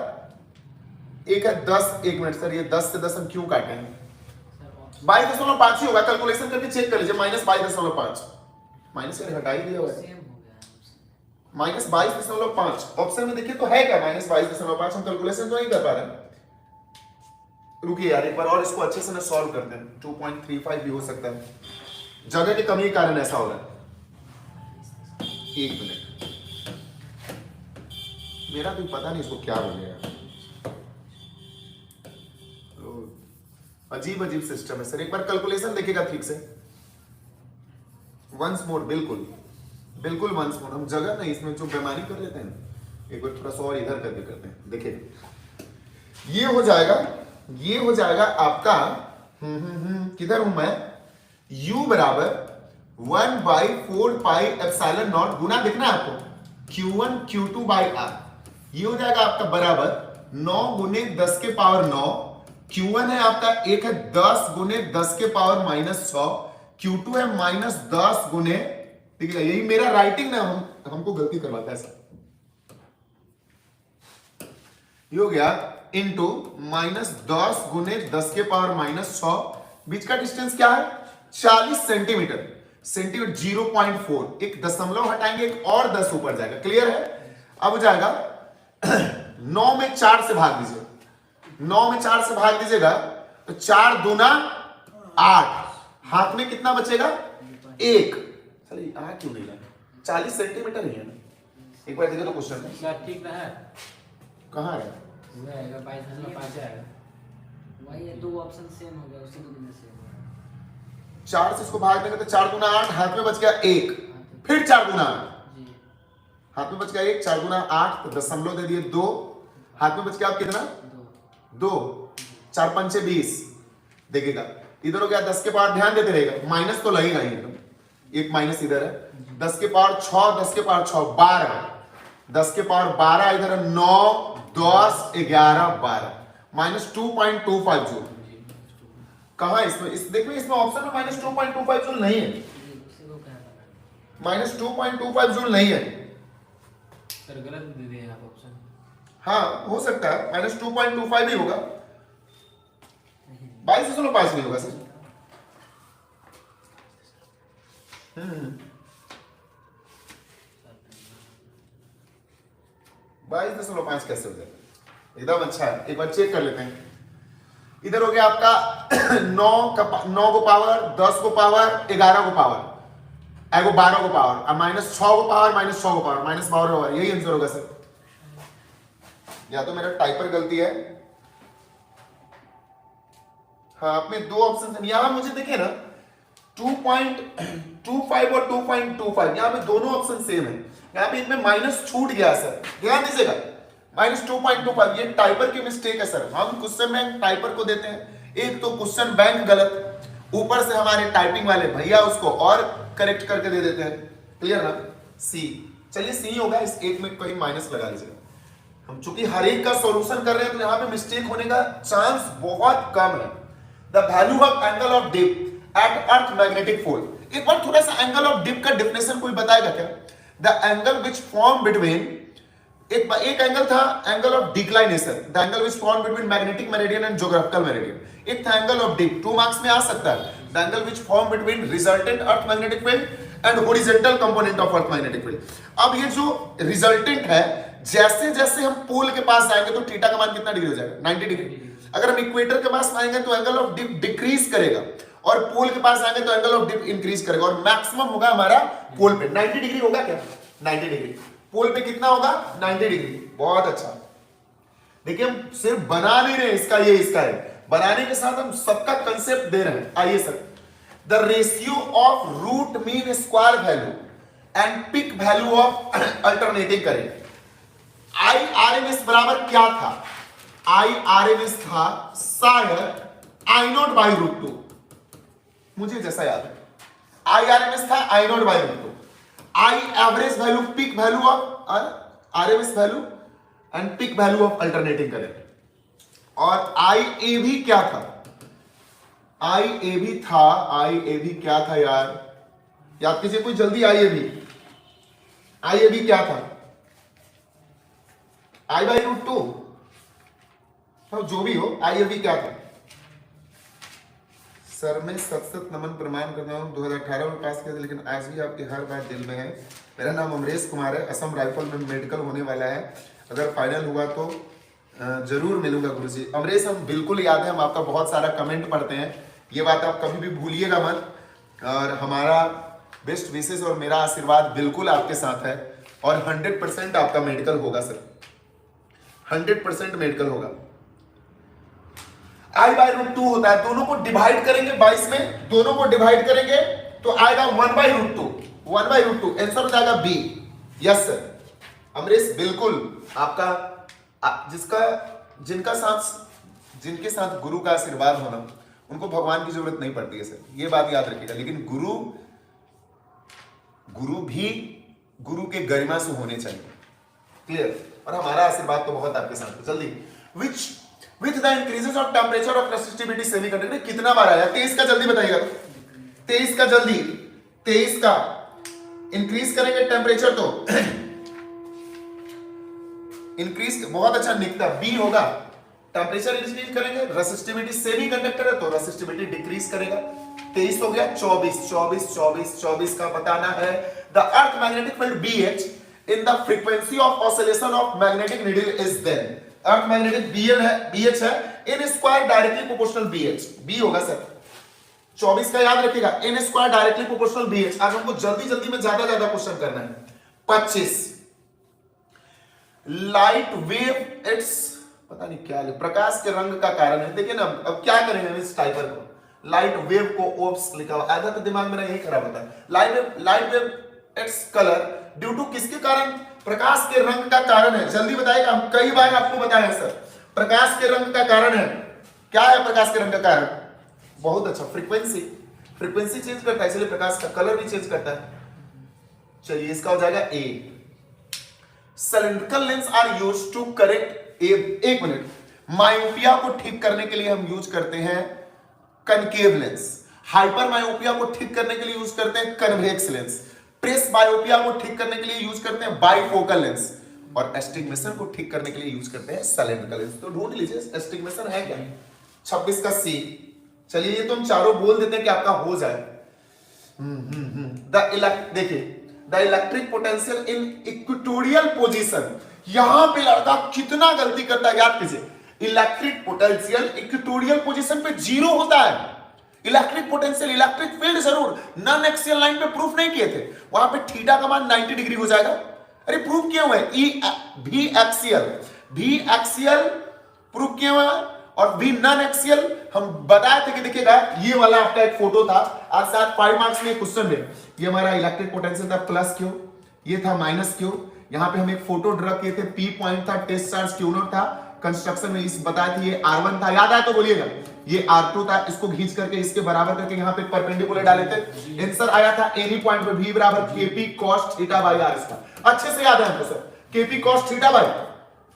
एक है 10। 1 मिनट सर, ये 10 से 10 हम क्यों काटेंगे? 22.5 ही होगा। कैलकुलेशन करके चेक कर लीजिए। -22.5 माइनस से हटा ही दिया हुआ है। -22.5 ऑप्शन में देखिए तो है क्या? -22.5। हम कैलकुलेशन तो नहीं कर पा रहे। रुकिए यार एक बार और इसको अच्छे से ना सॉल्व करते हैं। 2.35 भी हो सकता है, जगह की कमी के कारण ऐसा हो रहा है। 1 मिनट, मेरा भी पता नहीं इसको क्या बोलेगा। अजीब अजीब सिस्टम है सर। एक बार कैलकुलेशन देखिएगा ठीक से। वंस मोर, बिल्कुल बिल्कुल वंस मोर। हम जगह नहीं इसमें जो बेमानी कर लेते हैं, एक बार थोड़ा सा और इधर करके करते हैं। देखिए ये हो जाएगा, ये हो जाएगा आपका किधर हूं मैं? U बराबर 1/4 पाई एप्सिलॉन नॉट गुना, देखना है आपको, Q1 Q2 बाई R। ये हो जाएगा आपका बराबर 9 गुने 10 के पावर 9। Q1 है आपका, एक है 10 गुने 10 के पावर -6। Q2 है -10 गुने, ठीक है यही मेरा राइटिंग ना हमको गलती करवाता है सर। ये हो गया इंटू -10 गुने 10 के पावर -6। बीच का डिस्टेंस क्या है? 40 सेंटीमीटर। सेंटीमीटर 0.4, एक दशमलव हटाएंगे एक और 10 ऊपर जाएगा। क्लियर है? अब हो जाएगा 9 में 4 से भाग दीजिए। 9 में 4 से भाग दीजिएगा तो 4 दूना 8। हाथ में कितना बचेगा? 1। चलिए आ क्यों नहीं लगा? 40 सेंटीमीटर ही है ना। एक बार देखो तो क्वेश्चन ठीक है। कहाँ है? वो आएगा 22.5 आएगा। वही है, 2 ऑप्शन सेम हो गया, उसी को में से 4 से इसको भाग देंगे तो 4 दूना 8, हाथ में बच गया 1। फिर 4 दूना 8, जी। हाथ में बच गया 1। 4 दूना 8 तो दशमलव दे दिए 2। हाथ में बच गया आप कितना? 2। 4 पंचे 20। देखिएगा इधर हो गया 10 के पावर, ध्यान देते रहेगा, माइनस तो लगेगा ही एकदम, एक माइनस इधर है, 10 के पावर 6, 10 के पावर 6 12, 10 के पावर 12 इधर है 9 10 11 12, माइनस 2.25 जूल। कहा इसमें, इस देखिए इसमें ऑप्शन में माइनस 2.25 जूल नहीं है, माइनस 2.25 जूल नहीं है सर, गलत दे दिए आप ऑप्शन। हाँ हो सकता है माइनस 2.25 ही होगा, 22.5 नहीं होगा सर। 22.5 कैसे हो जाएगा, एकदम अच्छा है, एक बार चेक कर लेते हैं। इधर हो गया आपका 9 को पावर, 10 को पावर, 11 को पावर, एगो 12 को पावर, अब माइनस 6 को पावर, माइनस 6 को पावर, माइनस 12 होगा, यही आंसर होगा सर। या तो मेरा टाइपर गलती है, हाँ आपने दो ऑप्शन यहां मुझे देखे ना 2.25 और 2.25, यहां पे दोनों ऑप्शन सेम है, यहां पे इनमें माइनस छूट गया सर, ध्यान दीजिएगा, माइनस 2.25, ये टाइपर की मिस्टेक है सर, हम क्वेश्चन में टाइपर को देते हैं, एक तो क्वेश्चन बैंक गलत, ऊपर से हमारे टाइपिंग वाले भैया उसको और करेक्ट करके दे देते हैं, क्लियर ना। सी, चलिए सी होगा, इस एक में कोई माइनस लगा लीजिएगा, हम चूंकि हर एक का सॉल्यूशन कर रहे हैं तो यहां पे मिस्टेक होने का चांस बहुत कम है। The value of angle of dip at earth magnetic field, एक बार थोड़ा सा एंगल ऑफ डिप का डेफिनेशन कोई बताएगा क्या। The angle which form between, एक एंगल था angle of declination, the angle which form between magnetic meridian and geographical meridian, एक था एंगल ऑफ डिप, 2 मार्क्स में आ सकता है, the angle which form between resultant earth magnetic field and horizontal component of earth magnetic field. अब ये जो रिजल्टेंट है, जैसे जैसे हम पोल के पास जाएंगे तो थीटा का मान कितना डिग्री हो जाएगा, 90 डिग्री। अगर हम इक्वेटर के पास आएंगे तो एंगल ऑफ डिप डिक्रीज करेगा, और पोल के पास आएंगे तो एंगल ऑफ डिप इंक्रीज करेगा, और मैक्सिमम होगा हमारा पोल पे 90 डिग्री होगा क्या, 90 डिग्री, पोल पे कितना होगा 90 डिग्री। बहुत अच्छा, देखिए हम सिर्फ बना नहीं रहे इसका ये इसका है, बनाने के साथ हम सबका कंसेप्ट दे रहे हैं। आइए sir, the ratio of root mean square value and peak value of alternating करें। आई आर एम एस बराबर क्या था, आई आर एम एस था शायद आई नॉट बाई रूट 2, मुझे जैसा याद है आई आर एम एस था I naught by root 2, I average value, peak value of R M S value and peak value of alternating करें। और आई ए भी क्या था, आई ए भी था, आई ए भी क्या था यार, याद कीजिए कोई जल्दी, आई ए भी क्या था, आई बाई रूट 2, जो भी हो, आई ए भी क्या था। सर मैं सत नमन प्रमाण करता हूँ, 2018 में पास किया था, लेकिन आज भी आपकी हर बात दिल में है। मेरा नाम अमरेश कुमार है, असम राइफल में मेडिकल होने वाला है, अगर फाइनल हुआ तो जरूर मिलूंगा गुरुजी। अमरेश हम बिल्कुल याद है, हम आपका बहुत सारा कमेंट पढ़ते हैं, ये बात आप कभी भी भूलिएगा मत, और हमारा बेस्ट विशेष और मेरा आशीर्वाद बिल्कुल आपके साथ है, और 100% आपका मेडिकल होगा सर, 100% मेडिकल होगा। आई बाई रूट 2 होता है, दोनों को डिवाइड करेंगे 22 में, दोनों को डिवाइड करेंगे तो आएगा 1 by root 2, 1 by root 2, answer हो जाएगा बी। यस सर अमरीश, बिल्कुल आपका जिनके साथ गुरु का आशीर्वाद होना, उनको भगवान की जरूरत नहीं पड़ती है सर, ये बात याद रखिएगा। लेकिन गुरु भी गुरु के गरिमा से होने चाहिए, क्लियर। और हमारा आशीर्वाद तो बहुत आपके साथ है। जल्दी, with the increases of temperature of resistivity semiconductor, कितना बार आया 23 का, जल्दी बताइएगा, 23 का जल्दी, 23 का इंक्रीज करेंगे टेम्परेचर तो इंक्रीज, बहुत अच्छा निकला, बी होगा। टेम्परेचर इंक्रीज करेंगे, रेसिस्टिविटी सेमीकंडक्टर है तो रेसिस्टिविटी डिक्रीज करेगा। 23 हो गया, 24 का बताना है। The earth magnetic field BH in the frequency of oscillation of magnetic needle is then, earth magnetic BH है, in square directly proportional BH, B होगा सर। 24 का याद रखिएगा, in square directly proportional BH। आज हमको जल्दी में ज्यादा क्वेश्चन करना है। 25 लाइट वेव इट्स, पता नहीं क्या है, प्रकाश के रंग का कारण है। देखिए ना, अब क्या करेंगे इस टाइपर को, लाइट वेव को ओप्स लिखा हुआ, आधा तो दिमाग मेरा यही खराब होता है। Light wave it's colour due to किसके कारण, प्रकाश के रंग का कारण है। जल्दी बताइएगा, हम कई बार आपको बताया सर, प्रकाश के रंग का कारण है। क्या है प्रकाश के रंग का कारण, बहुत अच्छा। फ्रीक्वेंसी चेंज करता है, इसलिए प्रकाश का कलर भी चेंज करता है। चलिए इसका हो जाएगा A. Cylindrical lens are used to correct, एक मिनट, मायोपिया को ठीक करने के लिए हम यूज करते हैं कनकेव लेंस, हाइपर मायोपिया को ठीक करने के लिए यूज करते हैं कन्वेक्स लेंस, प्रेस बायोपिया को ठीक करने के लिए यूज करते हैं बाइफोकल लेंस, और एस्टिग्मेशन को ठीक करने के लिए यूज करते हैं सिलिंड्रिकल लेंस। तो ढूंढ लीजिए एस्टिग्मेशन है क्या, 26 का सी। चलिए ये तो हम चारों बोल देते हैं कि आपका हो जाए। देखिए the electric potential in equatorial position, यहां पे लड़का कितना गलती करता है याद कीजिए। इलेक्ट्रिक पोटेंशियल इक्वेटोरियल पोजीशन पे 0 होता है। इलेक्ट्रिक पोटेंशियल, इलेक्ट्रिक फील्ड जरूर नॉन एक्सियल लाइन पे प्रूफ नहीं किए थे, वहां पे थीटा का मान 90 डिग्री हो जाएगा। अरे प्रूफ किए हुए भी एक्सियल प्रूफ किए हुए हैं, और भी नॉन एक्सियल हम बताए थे कि देखिएगा ये वाला आपका एक फोटो था, आज साथ 5 मार्क्स में क्वेश्चन में, ये हमारा इलेक्ट्रिक पोटेंशियल था प्लस क्यू, ये था माइनस क्यू, यहां पे हम एक फोटो ड्रा किए थे, पी पॉइंट था, टेस्ट चार्ज क्यू नॉट था, कंस्ट्रक्शन में इस बताया था ये R1 था, याद आया तो बोलिएगा, ये R2 था, इसको खींच करके इसके बराबर करके यहां पे परपेंडिकुलर डाले थे। आंसर आया था एनी पॉइंट पे V बराबर kp cos theta by r square. अच्छे से याद है हमको sir, kp cos theta by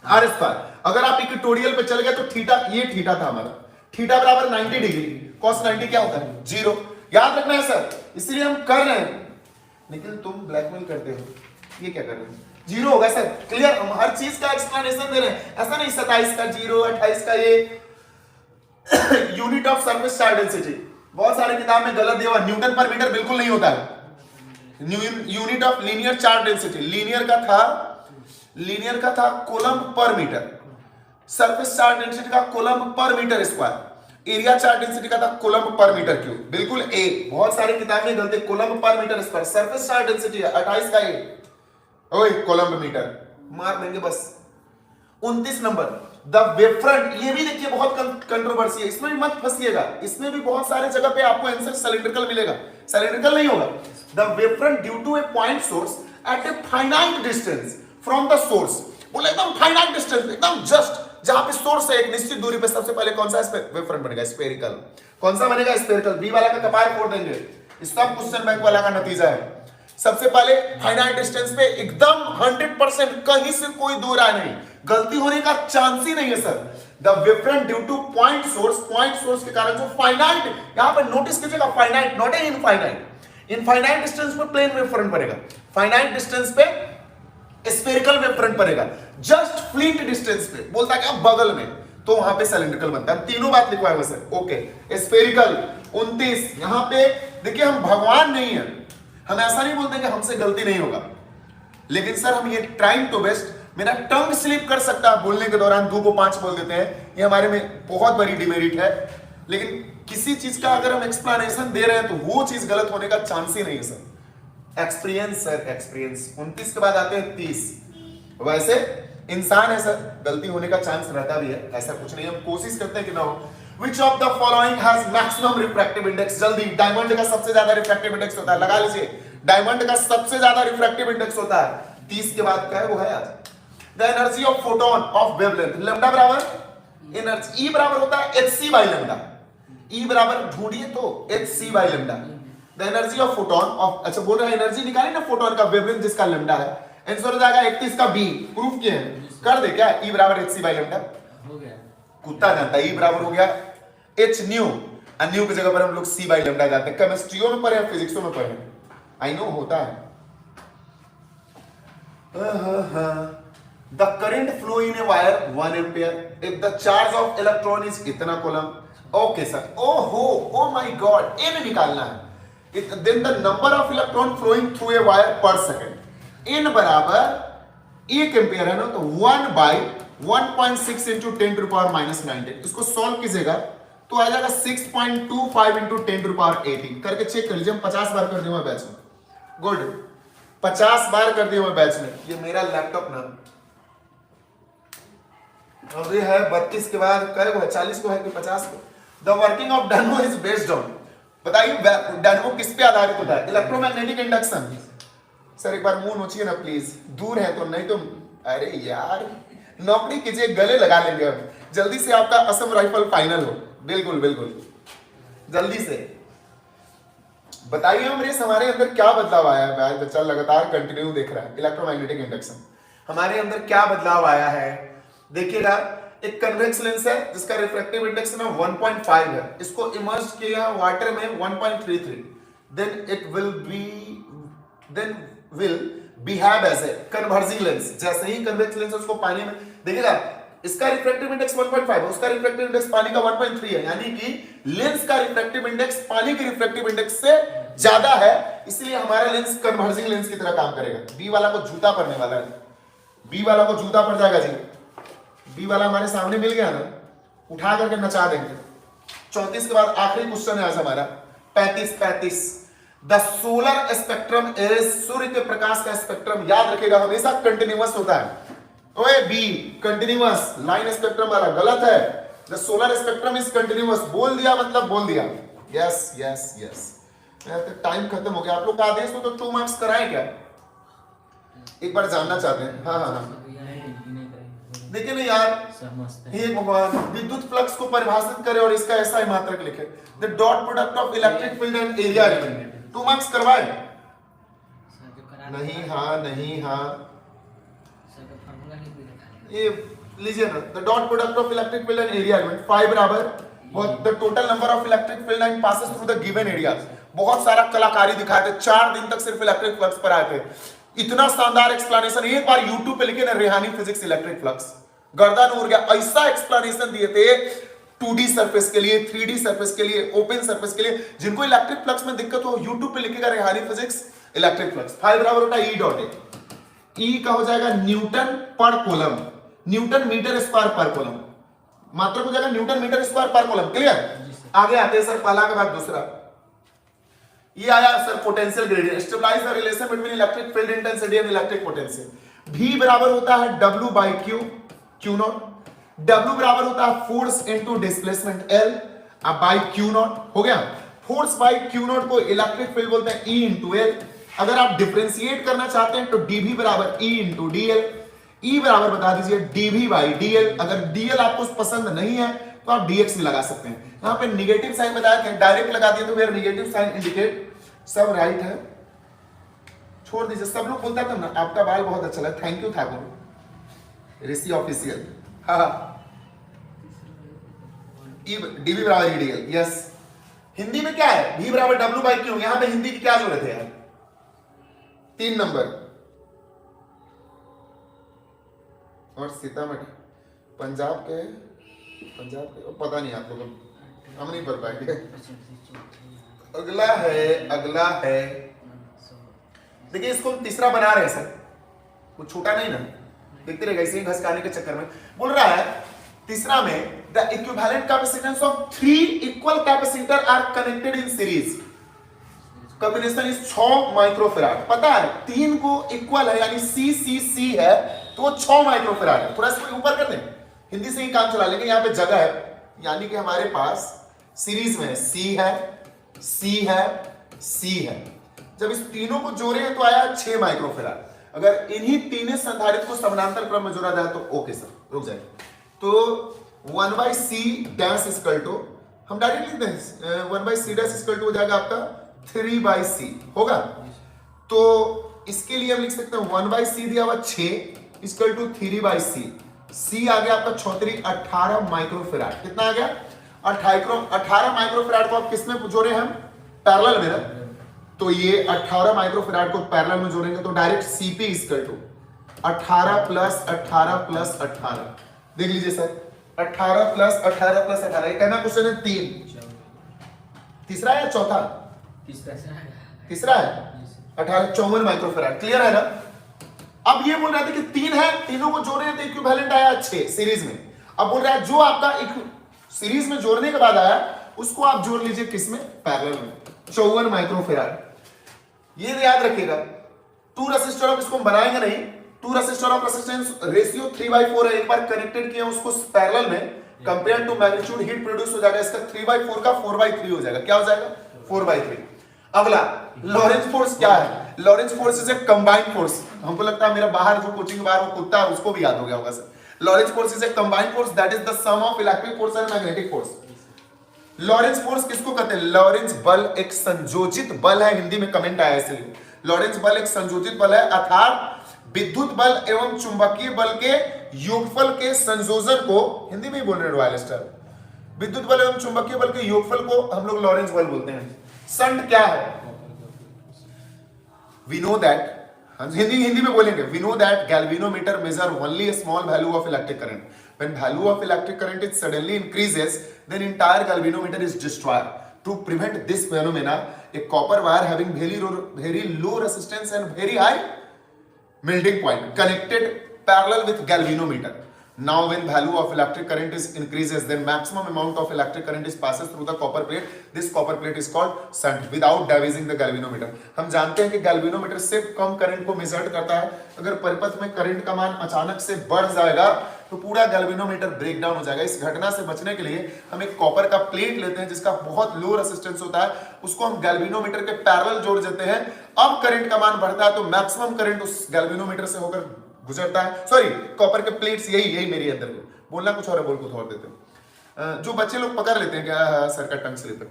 r square. अगर आप इक्वेटोरियल पे चल गए तो थीटा, ये थीटा था हमारा, थीटा बराबर 90 डिग्री, cos 90 क्या होता है 0, याद रखना है सर, इसलिए हम कर रहे हैं। लेकिन तुम ब्लैकमेल करते हो, ये क्या कर रहे हो, 0 होगा सर, क्लियर। हम हर चीज का एक्सप्लेनेशन दे रहे हैं, ऐसा नहीं 27 का 0, 28 का ये unit of surface charge density बहुत सारे किताब में गलत दिया हुआ, न्यूटन पर मीटर बिल्कुल नहीं होता है। Unit of linear charge density, linear का था coulomb per metre, surface charge density का coulomb per metre square, area charge density का था कूलम पर मीटर क्यूब, बिल्कुल ए। बहुत सारे किताब में गलती, coulomb per metre square, surface charge density 28 का ए, ओए कूलम मीटर मार देंगे बस। 29 नंबर द वेव फ्रंट, ये भी देखिए बहुत कंट्रोवर्सी है, इसमें भी मत फंसिएगा, इसमें भी बहुत सारे जगह पे आपको आंसर सिलिंड्रिकल मिलेगा, सिलिंड्रिकल नहीं होगा। The wave front due to a point source at a finite distance from the source, बोले एकदम फाइनाइट डिस्टेंस, एकदम जस्ट जहां पे सोर्स है एक निश्चित दूरी पे, सबसे पहले कौन सा वेव फ्रंट बनेगा, स्फेरिकल। कौन सा बनेगा, स्फेरिकल। बी वाला का कपार फोड़ देंगे, इस सब क्वेश्चन बैंक वाला का नतीजा है। सबसे पहले फाइनाइट डिस्टेंस पे एकदम 100%, कहीं से कोई दो राय नहीं, गलती होने का चांस ही नहीं है sir. The wave front due two point source के कारण जो फाइनाइट, यहां पर नोटिस कीजिएगा finite not a infinite, infinite distance पे प्लेन वेव फ्रंट पड़ेगा, फाइनाइट डिस्टेंस पे स्फेरिकल वेव फ्रंट पड़ेगा, जस्ट फ्लीट डिस्टेंस पे बोलता क्या बगल में, तो वहां पे सिलिंड्रिकल बनता है। तीनों बात लिखवाए हुए सर, ओके। स्फेरिकल 29, यहां पे देखिए हम भगवान नहीं है, हम ऐसा नहीं बोलते कि हमसे गलती नहीं होगा, लेकिन सर हम ये ट्राइंग टू बेस्ट, मेरा टंग स्लिप कर सकता है बोलने के दौरान, 2 को 5 बोल देते हैं, ये हमारे में बहुत बड़ी डिमेरिट है। लेकिन किसी चीज का अगर हम एक्सप्लेनेशन दे रहे हैं तो वो चीज गलत होने का चांस ही नहीं है सर। Experience sir, experience. 29 के बाद आते हैं 30। वैसे इंसान है सर, गलती होने का चांस रहता भी है, ऐसा कुछ नहीं, हम कोशिश करते हैं कि ना हो। Which of the following has maximum refractive index? जल्दी, डायमंड का सबसे ज्यादा रिफ्रैक्टिव इंडेक्स होता है, लगा लीजिए, डायमंड का सबसे ज्यादा रिफ्रैक्टिव इंडेक्स होता है। 30 के बाद क्या है वो है आज। The energy of photon of wavelength, lambda बराबर एनर्जी, E बराबर होता है hc बाई लैम्डा, E बराबर ढूंढिए तो hc by lambda. The energy of photon of, अच्छा बोल रहे हैं एनर्जी निकाले ना फोटोन का, वेवलेंथ जिसका लैम्डा है, आंसर हो जाएगा 31 का बी, प्रूफ किए हैं, कर दे क्या, E बराबर hc बाई लैम्डा हो गया, कुत्ता जानता है, E बराबर हो गया h न्यू, न्यू की जगह पर हम लोग c बाई लैम्डा जाते हैं, केमिस्ट्रियों में पढ़े, फिजिक्सों में पढ़े, आई नो होता है। The current flow in a wire 1 ampere if the charge of electron is इतना कूलम। ओके सर, ओहो, ओ माय गॉड, n निकालना है, then the number of electron flowing through a wire per second, n बराबर 1 एम्पियर है ना, तो 1 by 1.6 into 10 to the power -19, इसको सॉल्व कीजिएगा तो आ जाएगा 6.25 इंटू 10 टू द पावर 18, करके चेक कर लीजिए। हम 50 बार कर दिया मैं बैच में, गुड, 50 बार कर दिया मैं बैच में। ये मेरा लैपटॉप ना अभी है 32 के बाद कई को है, 40 को है कि 50 को। The working of dynamo is based on, बताइए डायनामो किस पे आधारित होता है, इलेक्ट्रोमैग्नेटिक इंडक्शन। सर एक बार मुंह नोचिए ना प्लीज, दूर है तो, नहीं तो अरे यार नौकरी कीजिए, गले लगा लेंगे हम, जल्दी से आपका असम राइफल फाइनल हो। बिल्कुल बिल्कुल, जल्दी से बताइए अमरीश, हमारे अंदर क्या बदलाव आया है? आज बच्चा लगातार कंटिन्यू देख रहा है। इलेक्ट्रोमैग्नेटिक इंडक्शन, हमारे अंदर क्या बदलाव आया है? देखिएगा, एक कन्वेक्स लेंस है जिसका रिफ्रैक्टिव इंडेक्स ना 1.5 है, इसको इमर्ज किया वाटर में 1.33, then it will behave as a converging lens. जैसे ही कन्वेक्स लेंस उसको पानी में, देखिएगा इसका रिफ्रैक्टिव इंडेक्स 1.5 है, उसका रिफ्रैक्टिव इंडेक्स पानी का 1.3 है, यानी कि लेंस का रिफ्रैक्टिव इंडेक्स पानी के रिफ्रैक्टिव इंडेक्स से ज्यादा है, इसलिए हमारा लेंस कन्वर्जिंग लेंस की तरह काम करेगा। बी वाला को जूता पड़ने वाला है, बी वाला को जूता पड़ जाएगा जी। बी वाला हमारे सामने मिल गया ना, उठा करके नचा देंगे। 34 के बाद आखिरी क्वेश्चन है आज हमारा 35। द सोलर स्पेक्ट्रम इज, सूर्य के प्रकाश का स्पेक्ट्रम याद रखिएगा हमेशा कंटिन्यूअस होता है। ओए बी कंटिन्यूअस, लाइन स्पेक्ट्रम वाला गलत है। The solar spectrum is continuous, बोल दिया मतलब बोल दिया। यस यस यस, टाइम खत्म हो गया। आप लोग का आदेश में तो 2 मार्क्स कराए क्या? एक बार जानना चाहते हैं। हाँ हाँ हाँ, देखिए ना यार, हे भगवान, विद्युत फ्लक्स को परिभाषित करे और इसका ऐसा ही मात्रक लिखे। The dot product of electric field and area element, 2 marks करवाए? नहीं हाँ, नहीं हाँ, ये लीजिए ना, the dot product of electric field and area element 5 बराबर the total number of electric field line passes through the given area. बहुत सारा कलाकारी दिखाए थे, 4 दिन तक सिर्फ इलेक्ट्रिक फ्लक्स पर आए थे। इतना शानदार एक्सप्लेनेशन, एक बार YouTube पे लिखे ना रेहानी फिजिक्स इलेक्ट्रिक फ्लक्स, गर्दन उड़ गया। ऐसा एक्सप्लेनेशन दिए थे 2D सरफेस के लिए, 3D सरफेस के लिए, ओपन सरफेस के लिए। जिनको इलेक्ट्रिक फ्लक्स में दिक्कत हो YouTube पे लिखेगा रेहानी फिजिक्स इलेक्ट्रिक फ्लक्स। 5 बराबर होता है E डॉट ए, E का हो जाएगा न्यूटन पर कूलम, न्यूटन मीटर स्क्वायर पर कूलम, मात्रक हो जाएगा न्यूटन मीटर स्क्वायर पर कूलम। क्लियर? आगे आते हैं सर, पहला के बाद दूसरा। ये आया sir potential gradient, stabilize the relation between electric field intensity and electric potential. V बराबर होता है W by Q, Q nought. W बराबर होता है फोर्स इनटू डिस्प्लेसमेंट L अब बाई Q नॉट। हो गया? फोर्स बाई Q नॉट को इलेक्ट्रिक फील्ड बोलते हैं E इंटू L। अगर आप डिफरेंशिएट करना चाहते हैं तो dV बराबर E इंटू DL, E बराबर बता दीजिए dV बाई DL। अगर DL आपको पसंद नहीं है तो आप dx भी लगा सकते हैं। यहाँ पे निगेटिव साइन बताया था, डायरेक्ट लगा दिया तो फिर निगेटिव साइन इंडिकेट। सब राइट है, छोड़ दीजिए। सब लोग बोलता था ना आपका बाल बहुत अच्छा लगा, thank you Thakur Rishi official. हाँ, dV बराबर DL। यस, हिंदी में क्या है? V बराबर W बाई Q। यहाँ पे हिंदी की क्या जरूरत है यार? 3 नंबर। और सीतामढ़ी पंजाब के पता नहीं, आप लोग हम नहीं पढ़ पाएंगे। अगला है देखिए, इसको हम तीसरा बना रहे हैं सर, कुछ छोटा नहीं ना, देखते रहेगा इसे घसकाने के चक्कर में। बोल रहा है तीसरा में the equivalent capacitance of 3 equal capacitor are connected in series, combination is 6 microfarad. पता है 3 को इक्वल है यानी C है तो 6 माइक्रोफैराड है। थोड़ा इसको ऊपर कर दें, हिंदी से ही काम चला लेंगे। यहाँ पे जगह है, यानी कि हमारे पास सीरीज में C है। जब इस तीनों को जोड़े तो आया 6 माइक्रोफैराड। अगर इन्हीं तीनों संधारित्र को समानांतर क्रम में जोड़ा जाए तो ओके सर, रुक जाए। तो 1/C डैश इक्वल टू, हम डायरेक्ट लिखते हैं 1/C डैश इक्वल टू हो जाएगा आपका 3/C होगा। तो इसके लिए हम लिख सकते हैं 1/C दिया हुआ 6 इक्वल टू 3/C। C आ गया आपका 6 18 माइक्रोफैराड। कितना आ गया? 18 माइक्रोफैराड को आप किसमें जोड़े हम? पैरेलल में ना। तो ये 18 माइक्रोफैराड को पैरेलल में जोड़ेंगे तो direct Cp equal to 18 plus 18 plus 18। देख लीजिए सर, 18 प्लस 18 प्लस 18, ये कहना क्वेश्चन है 3। तीसरा है या चौथा? तीसरा है। 18 54 माइक्रोफैराड। क्लियर है ना? अब ये बोल रहे थे कि 3 है, तीनों को जोड़े तो इक्विवेलेंट आया 6 सीरीज में। अब बोल रहा है जो आपका सीरीज में जोड़ने के बाद आया उसको आप जोड़ लीजिए किसमें? पैरेलल में, 54 माइक्रोफैराड। ये याद रखिएगा, 2 रेसिस्टर ऑफ, इसको हम बनाएंगे नहीं, 2 रेसिस्टर ऑफ रेसिस्टेंस रेशियो 3/4 है। एक बार कनेक्टेड किया उसको पैरेलल में, compare to magnitude heat produce हो जाएगा इसका 3/4 का 4/3 हो जाएगा। क्या हो जाएगा? 4/3। अगला लॉरेंज फोर्स क्या है? Lorentz force is a combined force. हमको लगता है मेरा बाहर जो कोचिंग के बाहर वो कुत्ता है उसको भी याद हो गया होगा sir. Lorentz force is a combined force that is the sum of electric force and magnetic force. Lorentz force किसको कहते हैं? लॉरेंस बल एक संयोजित बल है, हिंदी में कमेंट आया इसलिए। लॉरेंस बल एक संयोजित बल है अर्थात विद्युत बल एवं चुंबकीय बल के योगफल के संयोजन को, हिंदी में ही बोल रहे हैं रॉयल स्टार, विद्युत बल एवं चुंबकीय बल के योगफल को हम लोग लॉरेंस बल बोलते हैं। संट क्या है? वी नो दैट, हिंदी में बोलेंगे, we know that galvanometer measure only a small value of electric current. When value of electric current is suddenly increases, then entire galvanometer is destroyed. To prevent this phenomena, a copper wire having very low resistance and very high melting point connected parallel with galvanometer. Now when value of electric current is increases, then maximum amount of electric current is passes through the copper plate. This copper plate is called shunt without damaging the galvanometer. हम जानते हैं कि galvanometer सिर्फ कम करंट को मेजर करता है। अगर परिपथ में करंट का मान अचानक से बढ़ जाएगा तो पूरा galvanometer ब्रेक डाउन हो जाएगा। इस घटना से बचने के लिए हम एक कॉपर का प्लेट लेते हैं जिसका बहुत लो रेसिस्टेंस होता है, उसको हम galvanometer के पैरेलल जोड़ देते हैं। अब करंट का मान बढ़ता है तो मैक्सिमम करंट उस galvanometer से होकर गुजरता है। सॉरी, कॉपर के प्लेट्स यही मेरे अंदर में बोलना कुछ और है, बोल कुछ और देते हैं। जो बच्चे लोग पकड़ लेते हैं क्या सर का टंग स्लिप है,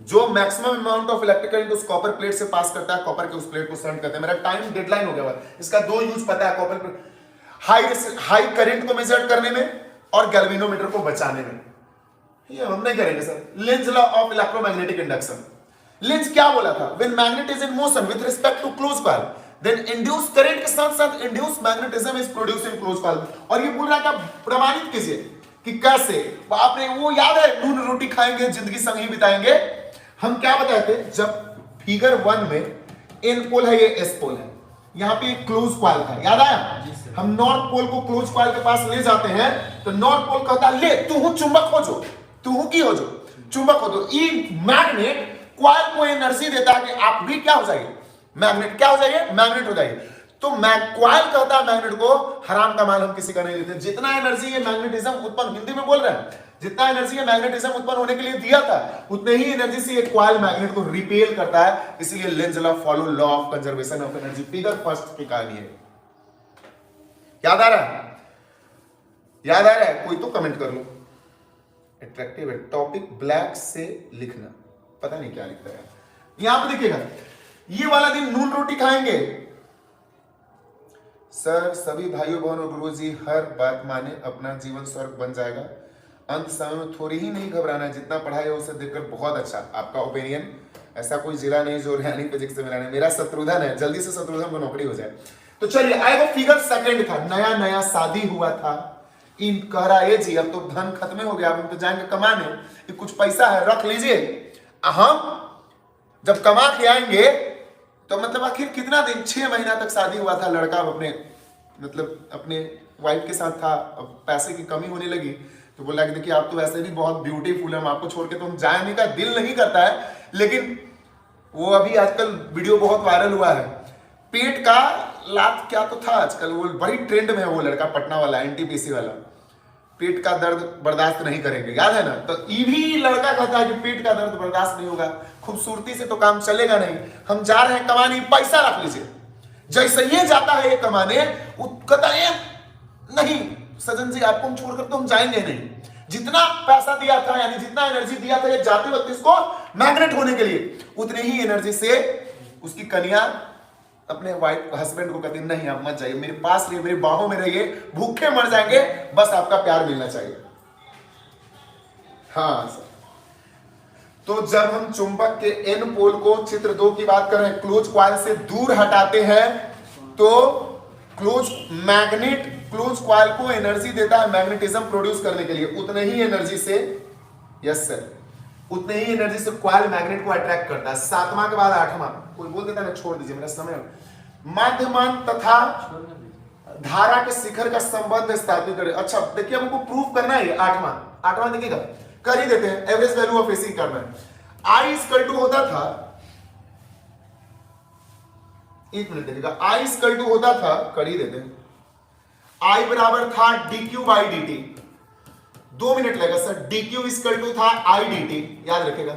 जो maximum amount of electric current उस कॉपर प्लेट से पास करता है, कॉपर के उस प्लेट को शंट कहते हैं। मेरा टाइम डेडलाइन हो गया है, इसका दो यूज पता है, कॉपर प्लेट हाई करंट को मेजर करने में और गैल्वेनोमीटर को बचाने में। ये हम नहीं करेंगे sir. Lenz law of electromagnetic induction. Lenz क्या बोला था? When magnet is in motion with respect to close coil, then induce current के साथ साथ induce magnetism is produced in close coil. और ये बोल रहा है कि प्रमाणित कीजिए कि कैसे। बाप रे, वो याद है, नून रोटी खाएंगे जिंदगी संग ही बिताएंगे। हम क्या बताए थे जब फिगर 1 में एन पोल है, ये एस पोल है, यहाँ पे क्लोज कॉइल था, याद आया? हम नॉर्थ पोल को क्लोज कॉइल के पास ले जाते हैं तो नॉर्थ पोल कहता है ले तू चुंबक हो जो, तू की हो जो, चुंबक हो जो। ये मैग्नेट कॉइल को एनर्जी देता है कि आप भी क्या हो जाइए, मैग्नेट क्या हो जाइए, मैग्नेट हो जाइए। तो कॉइल कहता है मैग्नेट को हराम का माल हम किसी का नहीं लेते। जितना एनर्जी ये मैग्नेटिज्म उत्पन्न, हिंदी में बोल रहे हैं, जितना एनर्जी ये मैग्नेटिज्म उत्पन्न होने के लिए दिया था उतने ही एनर्जी से ये कॉइल मैग्नेट को रिपेल करता है। इसलिए Lenz law follow law of conservation of energy. Figure first की कहानी है। याद आ रहा है? याद आ रहा है? कोई तो कमेंट कर लो। अट्रैक्टिव है टॉपिक, ब्लैक से लिखना, पता नहीं क्या लिखता है। यहां पे देखिएगा, ये वाला दिन नून रोटी खाएंगे। सर सभी भाइयों बहनों गुरुजी हर बात माने, अपना जीवन स्वर्ग बन जाएगा। अंत समय में थोड़ी ही नहीं घबराना है, जितना पढ़ाई है उसे देखकर बहुत अच्छा। आपका ओपिनियन, ऐसा कोई जिला नहीं जो रैनी फिजिक्स से मिलाने। मेरा शत्रुघ्न है, जल्दी से शत्रुघ्न को नौकरी हो जाए। तो चलिए आएगा, फिगर सेकंड था, नया नया शादी हुआ था। इन कह रहा है जी अब तो धन खत्म हो गया, अब हम तो जाएंगे कमाने, कुछ पैसा है रख लीजिए, हम जब कमा के आएंगे तो मतलब आखिर कितना दिन, 6 महीना तक शादी हुआ था, लड़का अपने मतलब अपने वाइफ के साथ था। अब पैसे की कमी होने लगी तो बोला कि देखिए आप तो वैसे भी बहुत ब्यूटीफुल है, हम आपको छोड़ के तो हम जाने का दिल नहीं करता है। लेकिन वो अभी आजकल वीडियो बहुत वायरल हुआ है, पेट का लात क्या तो था आजकल, वो बड़ी ट्रेंड में है वो लड़का, पटना वाला, एनटीपीसी वाला, पेट का दर्द बर्दाश्त नहीं करेंगे, याद है ना? तो ये भी लड़का कहता है कि पेट का दर्द बर्दाश्त नहीं होगा, खूबसूरती से तो काम चलेगा नहीं, हम जा रहे हैं कमाने, पैसा रख लीजिए। जैसे ये जाता है ये कमाने, कहता है नहीं सजन जी आपको हम छोड़कर तो हम जाएंगे नहीं। जितना पैसा दिया था, यानी जितना एनर्जी दिया था ये जाते वक्त इसको मैग्नेट होने के लिए, उतनी ही एनर्जी से उसकी कन्या अपने वाइफ हस्बैंड को कहती नहीं आप मत जाइए, मेरे पास रहिए, मेरी बाहों में रहिए, भूखे मर जाएंगे, बस आपका प्यार मिलना चाहिए। हाँ सर। तो जब हम चुंबक के एन पोल को, चित्र 2 की बात कर रहे हैं, क्लोज कॉइल से दूर हटाते हैं तो क्लोज मैग्नेट क्लोज कॉइल को एनर्जी देता है मैग्नेटिज्म प्रोड्यूस करने के लिए, उतने ही एनर्जी से, यस सर, उतने ही एनर्जी से कॉइल मैग्नेट को अट्रैक्ट करता है। 7वां के बाद 8वां, कोई बोल देता है ना छोड़ दीजिए मेरा समय। माध्यमान तथा धारा के शिखर का संबंध स्थापित करें। अच्छा देखिए हमको प्रूफ करना है, 8वां देखिएगा, कर ही देते हैं, एवरेज वैल्यू ऑफ एसी करना है। आई इक्वल टू होता था, एक मिनट देखिएगा, आई इक्वल टू होता था, कर ही देते हैं, आई बराबर था dq बाई dt, 2 मिनट लगेगा सर। dq इक्वल टू था i dt, याद रखेगा।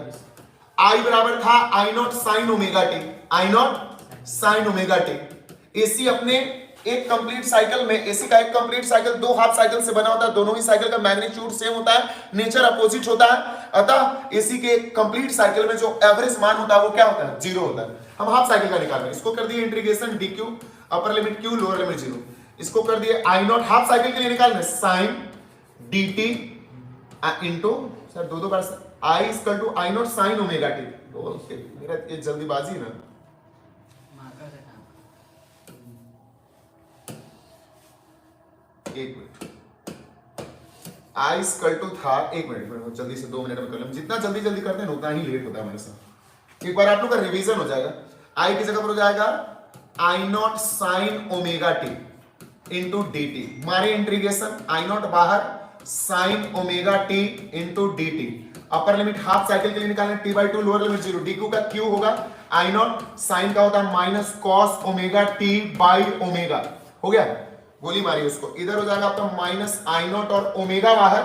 I बराबर था I not sine omega T, I not sine omega T. AC अपने एक कंप्लीट साइकिल में एसी का एक कंप्लीट साइकिल दो हाफ साइकिल से बना होता है, दोनों ही साइकिल का मैग्नीट्यूड सेम होता है, नेचर अपोजिट होता है, अतः एसी के कंप्लीट साइकिल में जो एवरेज मान होता है वो क्या होता है, 0 होता है। हम हाफ साइकिल का निकाल रहे हैं, इसको कर दिए integration D Q upper limit Q lower limit 0, इसको कर दिए आई नॉट हाफ साइकिल के लिए निकालना sine D T into sir दो बार I equal to I naught sine omega T. मेरा ये जल्दीबाजी ना, मार्कर है काम। एक मिनट आई इक्वल टू था, एक मिनट जल्दी से 2 मिनट में कर लें, जितना जल्दी जल्दी करते हैं उतना ही लेट होता है हमारे साथ। एक बार आप लोग का रिवीजन हो जाएगा, आई की जगह पर हो जाएगा I naught sine omega T into D T, मारे इंटीग्रेशन आई नॉट बाहर sine omega T into D T, upper limit half cycle के लिए निकालना T by two lower limit 0, D Q का क्यू होगा आई नॉट साइन का होता है minus cos omega T by omega, हो गया गोली मारी उसको, इधर हो जाएगा आपका माइनस आई नॉट और ओमेगा बाहर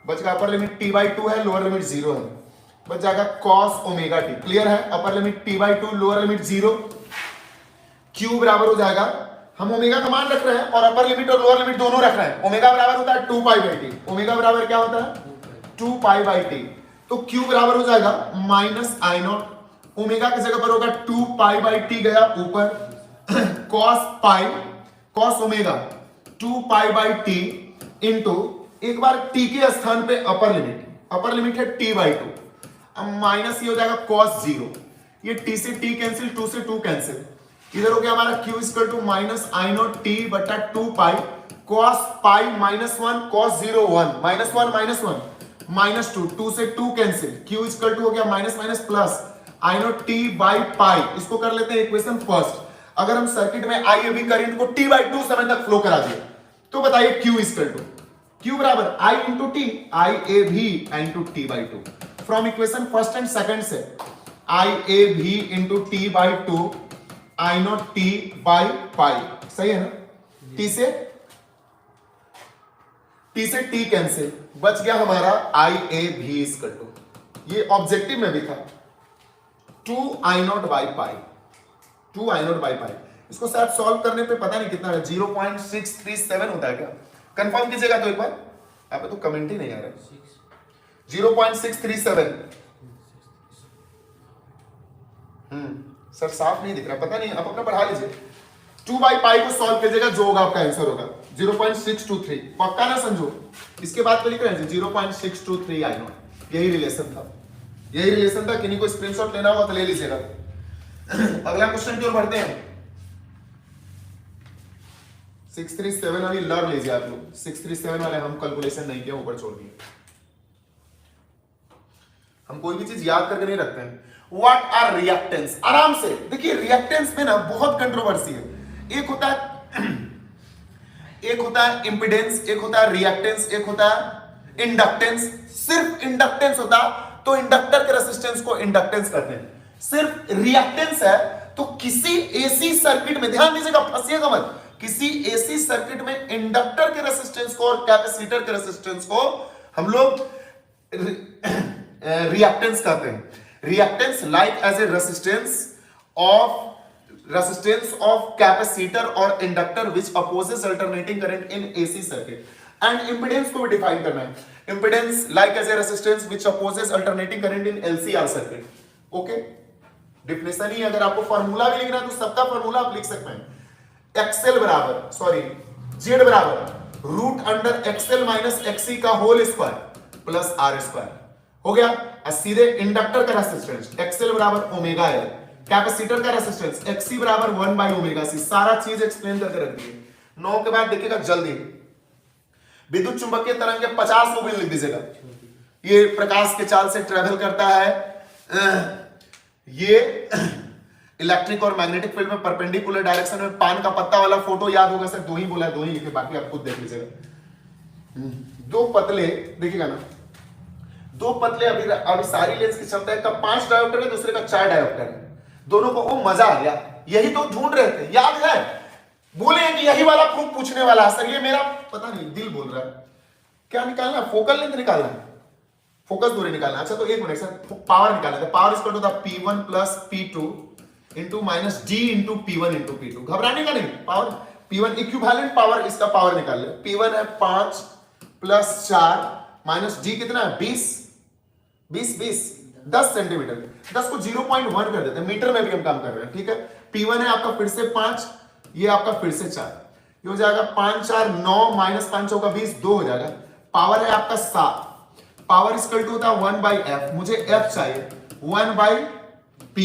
बच गया, upper limit T by to है लोअर लिमिट 0 है, बच जाएगा कॉस ओमेगा टी, क्लियर है, upper limit T by two lower limit 0, Q बराबर हो जाएगा, हम ओमेगा का मान रख रहे हैं और अपर लिमिट और लोअर लिमिट दोनों रख रहे हैं, ओमेगा बराबर होता है 2 पाई बाई टी, ओमेगा बराबर क्या होता है 2 पाई बाई टी, तो क्यू बराबर हो जाएगा माइनस आई नॉट, ओमेगा की जगह पर होगा 2 पाई बाई टी गया ऊपर cos pi cos omega 2 pi by T into एक बार टी के स्थान पे अपर लिमिट है टी बाई टू, अब माइनस ये हो जाएगा कॉस 0, ये टी से टी कैंसिल 2 से 2 कैंसिल, इधर हो गया हमारा q equal to minus I nought T बटा 2 pi cos pi minus 1 cos 0 1 minus 1 minus 2 2 से 2 कैंसिल, q इक्वल टू हो गया minus minus plus I nought T by pi, इसको कर लेते हैं इक्वेशन फर्स्ट, अगर हम सर्किट में आई ए बी करंट को t बाई 2 समय तक फ्लो करा दिए तो बताइए q इक्वल टू q बराबर i इंटू टी आई ए भी into T by 2, from equation first and second से आई ए भी into T by 2 I nought T by pi, सही है ना, टी से टी कैंसिल, बच गया हमारा आई ए भी इक्वल टू, ये ऑब्जेक्टिव में भी था 2 I naught by pi, 2 I naught by pi, इसको शायद सॉल्व करने पे पता नहीं कितना है 0.637 होता है क्या, कंफर्म कीजिएगा तो एक बार, आप तो कमेंट ही नहीं आ रहा, 0.637 सर साफ नहीं दिख रहा, पता नहीं, आप अपना बढ़ा लीजिए, 2 बाई पाई को सॉल्व कीजिएगा जो होगा आपका आंसर होगा 0.623, पक्का ना समझो, इसके बाद तो लिख रहे हैं 0.623 आई नॉट, यही रिलेशन था, किन्हीं को स्क्रीनशॉट लेना होगा तो ले लीजिएगा। अगला क्वेश्चन की ओर बढ़ते हैं, 637 अभी लर्न लीजिए आप लोग, 637 वाले हम कैलकुलेशन नहीं किया, ऊपर छोड़ दिए, हम कोई भी चीज याद करके नहीं रखते हैं। व्हाट आर रिएक्टेंस, आराम से देखिए, रिएक्टेंस में ना बहुत कंट्रोवर्सी है, एक होता है इंपिडेंस, एक होता है रिएक्टेंस, एक होता है इंडक्टेंस, सिर्फ इंडक्टेंस होता तो इंडक्टर के रेजिस्टेंस को इंडक्टेंस कहते हैं, सिर्फ रिएक्टेंस है तो किसी एसी सर्किट में, ध्यान दीजिएगा फंसिएगा मत, किसी एसी सर्किट में इंडक्टर के रेजिस्टेंस को और कैपेसिटर के रेजिस्टेंस को हम लोग रिएक्टेंस कहते हैं। Reactance like as a resistance of capacitor और inductor which opposes alternating current in AC circuit, and impedance को भी डिफाइन करना है, impedance like as a resistance which opposes alternating current in LCR circuit, okay, definition ही, अगर आपको फार्मूला भी लिखना है तो सबका फार्मूला आप लिख सकते हैं, एक्सएल बराबर जेड बराबर root under XL minus XC का whole square plus R square, हो गया, सीधे इंडक्टर का रेजिस्टेंस एक्सएल बराबर ओमेगा एल, कैपेसिटर का रेजिस्टेंस एक्सी बराबर 1 बाई ओमेगा सी, सारा चीज एक्सप्लेन करके रख दिए। 9 के बाद देखिएगा जल्दी, विद्युत चुंबकीय तरंग के 50 मूविंग लिख दीजिएगा, ये प्रकाश के चाल से ट्रेवल करता है, ये इलेक्ट्रिक और मैग्नेटिक फील्ड में परपेंडिकुलर डायरेक्शन में, पान का पत्ता वाला फोटो याद होगा सर, 2 ही बोला है, 2 ही लिखे, बाकी आप खुद देख लीजिएगा। 2 पतले देखिएगा ना, 2 पतले, अभी सारी लेंस की क्षमता है, का 5 डायोप्टर है, दूसरे का 4 डायोप्टर है, दोनों को वो मजा आ गया, यही तो ढूंढ रहे थे, याद है, बोले कि यही वाला प्रूफ पूछने वाला सर, ये मेरा पता नहीं दिल बोल रहा है, क्या निकालना, फोकल लेंथ निकालना है, फोकस दूरी निकालना, अच्छा तो एक मिनट सर, पावर निकालना है, power equal to P1 plus P2 into minus D into P1 into P2, घबराने का नहीं, पावर P1 इक्विवेलेंट पावर, इसका पावर निकाल ले। P1 है 5 प्लस 4 माइनस d कितना है 20 10 सेंटीमीटर। 10 को 0.1 कर देते हैं, मीटर में भी हम काम कर रहे हैं, ठीक है। P1 है आपका फिर से 5, ये आपका फिर से 4, ये हो जाएगा 5 4 9 माइनस 5 चौका 20 2 हो जाएगा। पावर है आपका 7, पावर इक्वल टू होता है 1/f, मुझे f चाहिए 1/p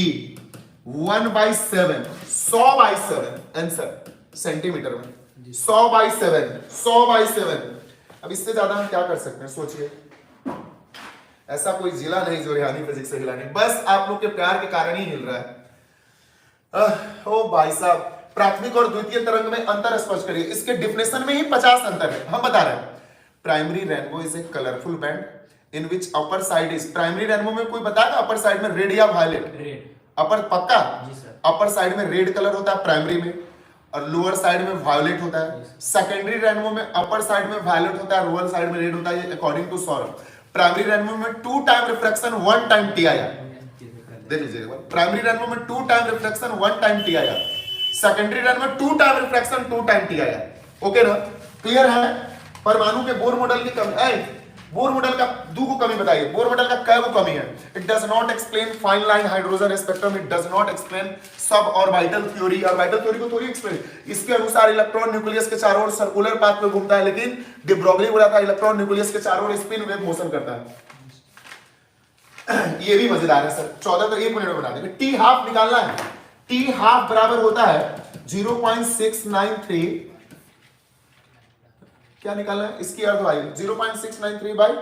1/7 100/7 आंसर सेंटीमीटर में 100/7 अब इससे ज्यादा हम क्या कर सकते हैं सोचिए। ऐसा कोई जिला नहीं जो रेहानी फिजिक्स से हिला नहीं, बस आप लोग के प्यार के कारण ही हिल रहा है। ओ भाई साहब, प्राथमिक और द्वितीय तरंग में अंतर स्पष्ट करिए। इसके डिफिनेशन में ही 50 अंतर है, हम बता रहे हैं। Primary rainbow is a colourful band in which upper side is, primary rainbow में कोई बताएगा अपर साइड में रेड या वायलेट? रेड। अपर पक्का? जी सर। अपर साइड में रेड कलर होता है प्राइमरी में, और लोअर साइड में वायलेट होता है। सेकेंडरी रेनबो में अपर साइड में वायलेट होता है, लोअर साइड में रेड होता है, according to Saurabh. Primary rainbow में 2 टाइम रिफ्रैक्शन 1 टाइम टी आया, देख लीजिएगा। प्राइमरी रेनबो में 2 टाइम रिफ्रैक्शन 1 टाइम टी आया, सेकेंडरी रेनबो में 2 टाइम रिफ्रैक्शन 2 टाइम टी आया। ओके ना, क्लियर है। परमाणु के बोर मॉडल की कमी, बोर मॉडल का दो को कमी बताइए, बोर मॉडल का क्या को कमी है? It does not explain fine line hydrogen spectrum, it does not explain sub orbital theory. Orbital theory को थोड़ी एक्सप्लेन, इसके अनुसार इलेक्ट्रॉन न्यूक्लियस के चारों ओर सर्कुलर पाथ में घूमता है, लेकिन de Broglie बोला था इलेक्ट्रॉन न्यूक्लियस के चारों ओर स्पिन वेव मोशन करता है। ये भी मजेदार है सर। 14 तो 1 मिनट में बना देंगे। टी हाफ निकालना है, टी हाफ बराबर होता है 0.693, क्या निकालना है इसकी अर्थ वायु 0.693 बाई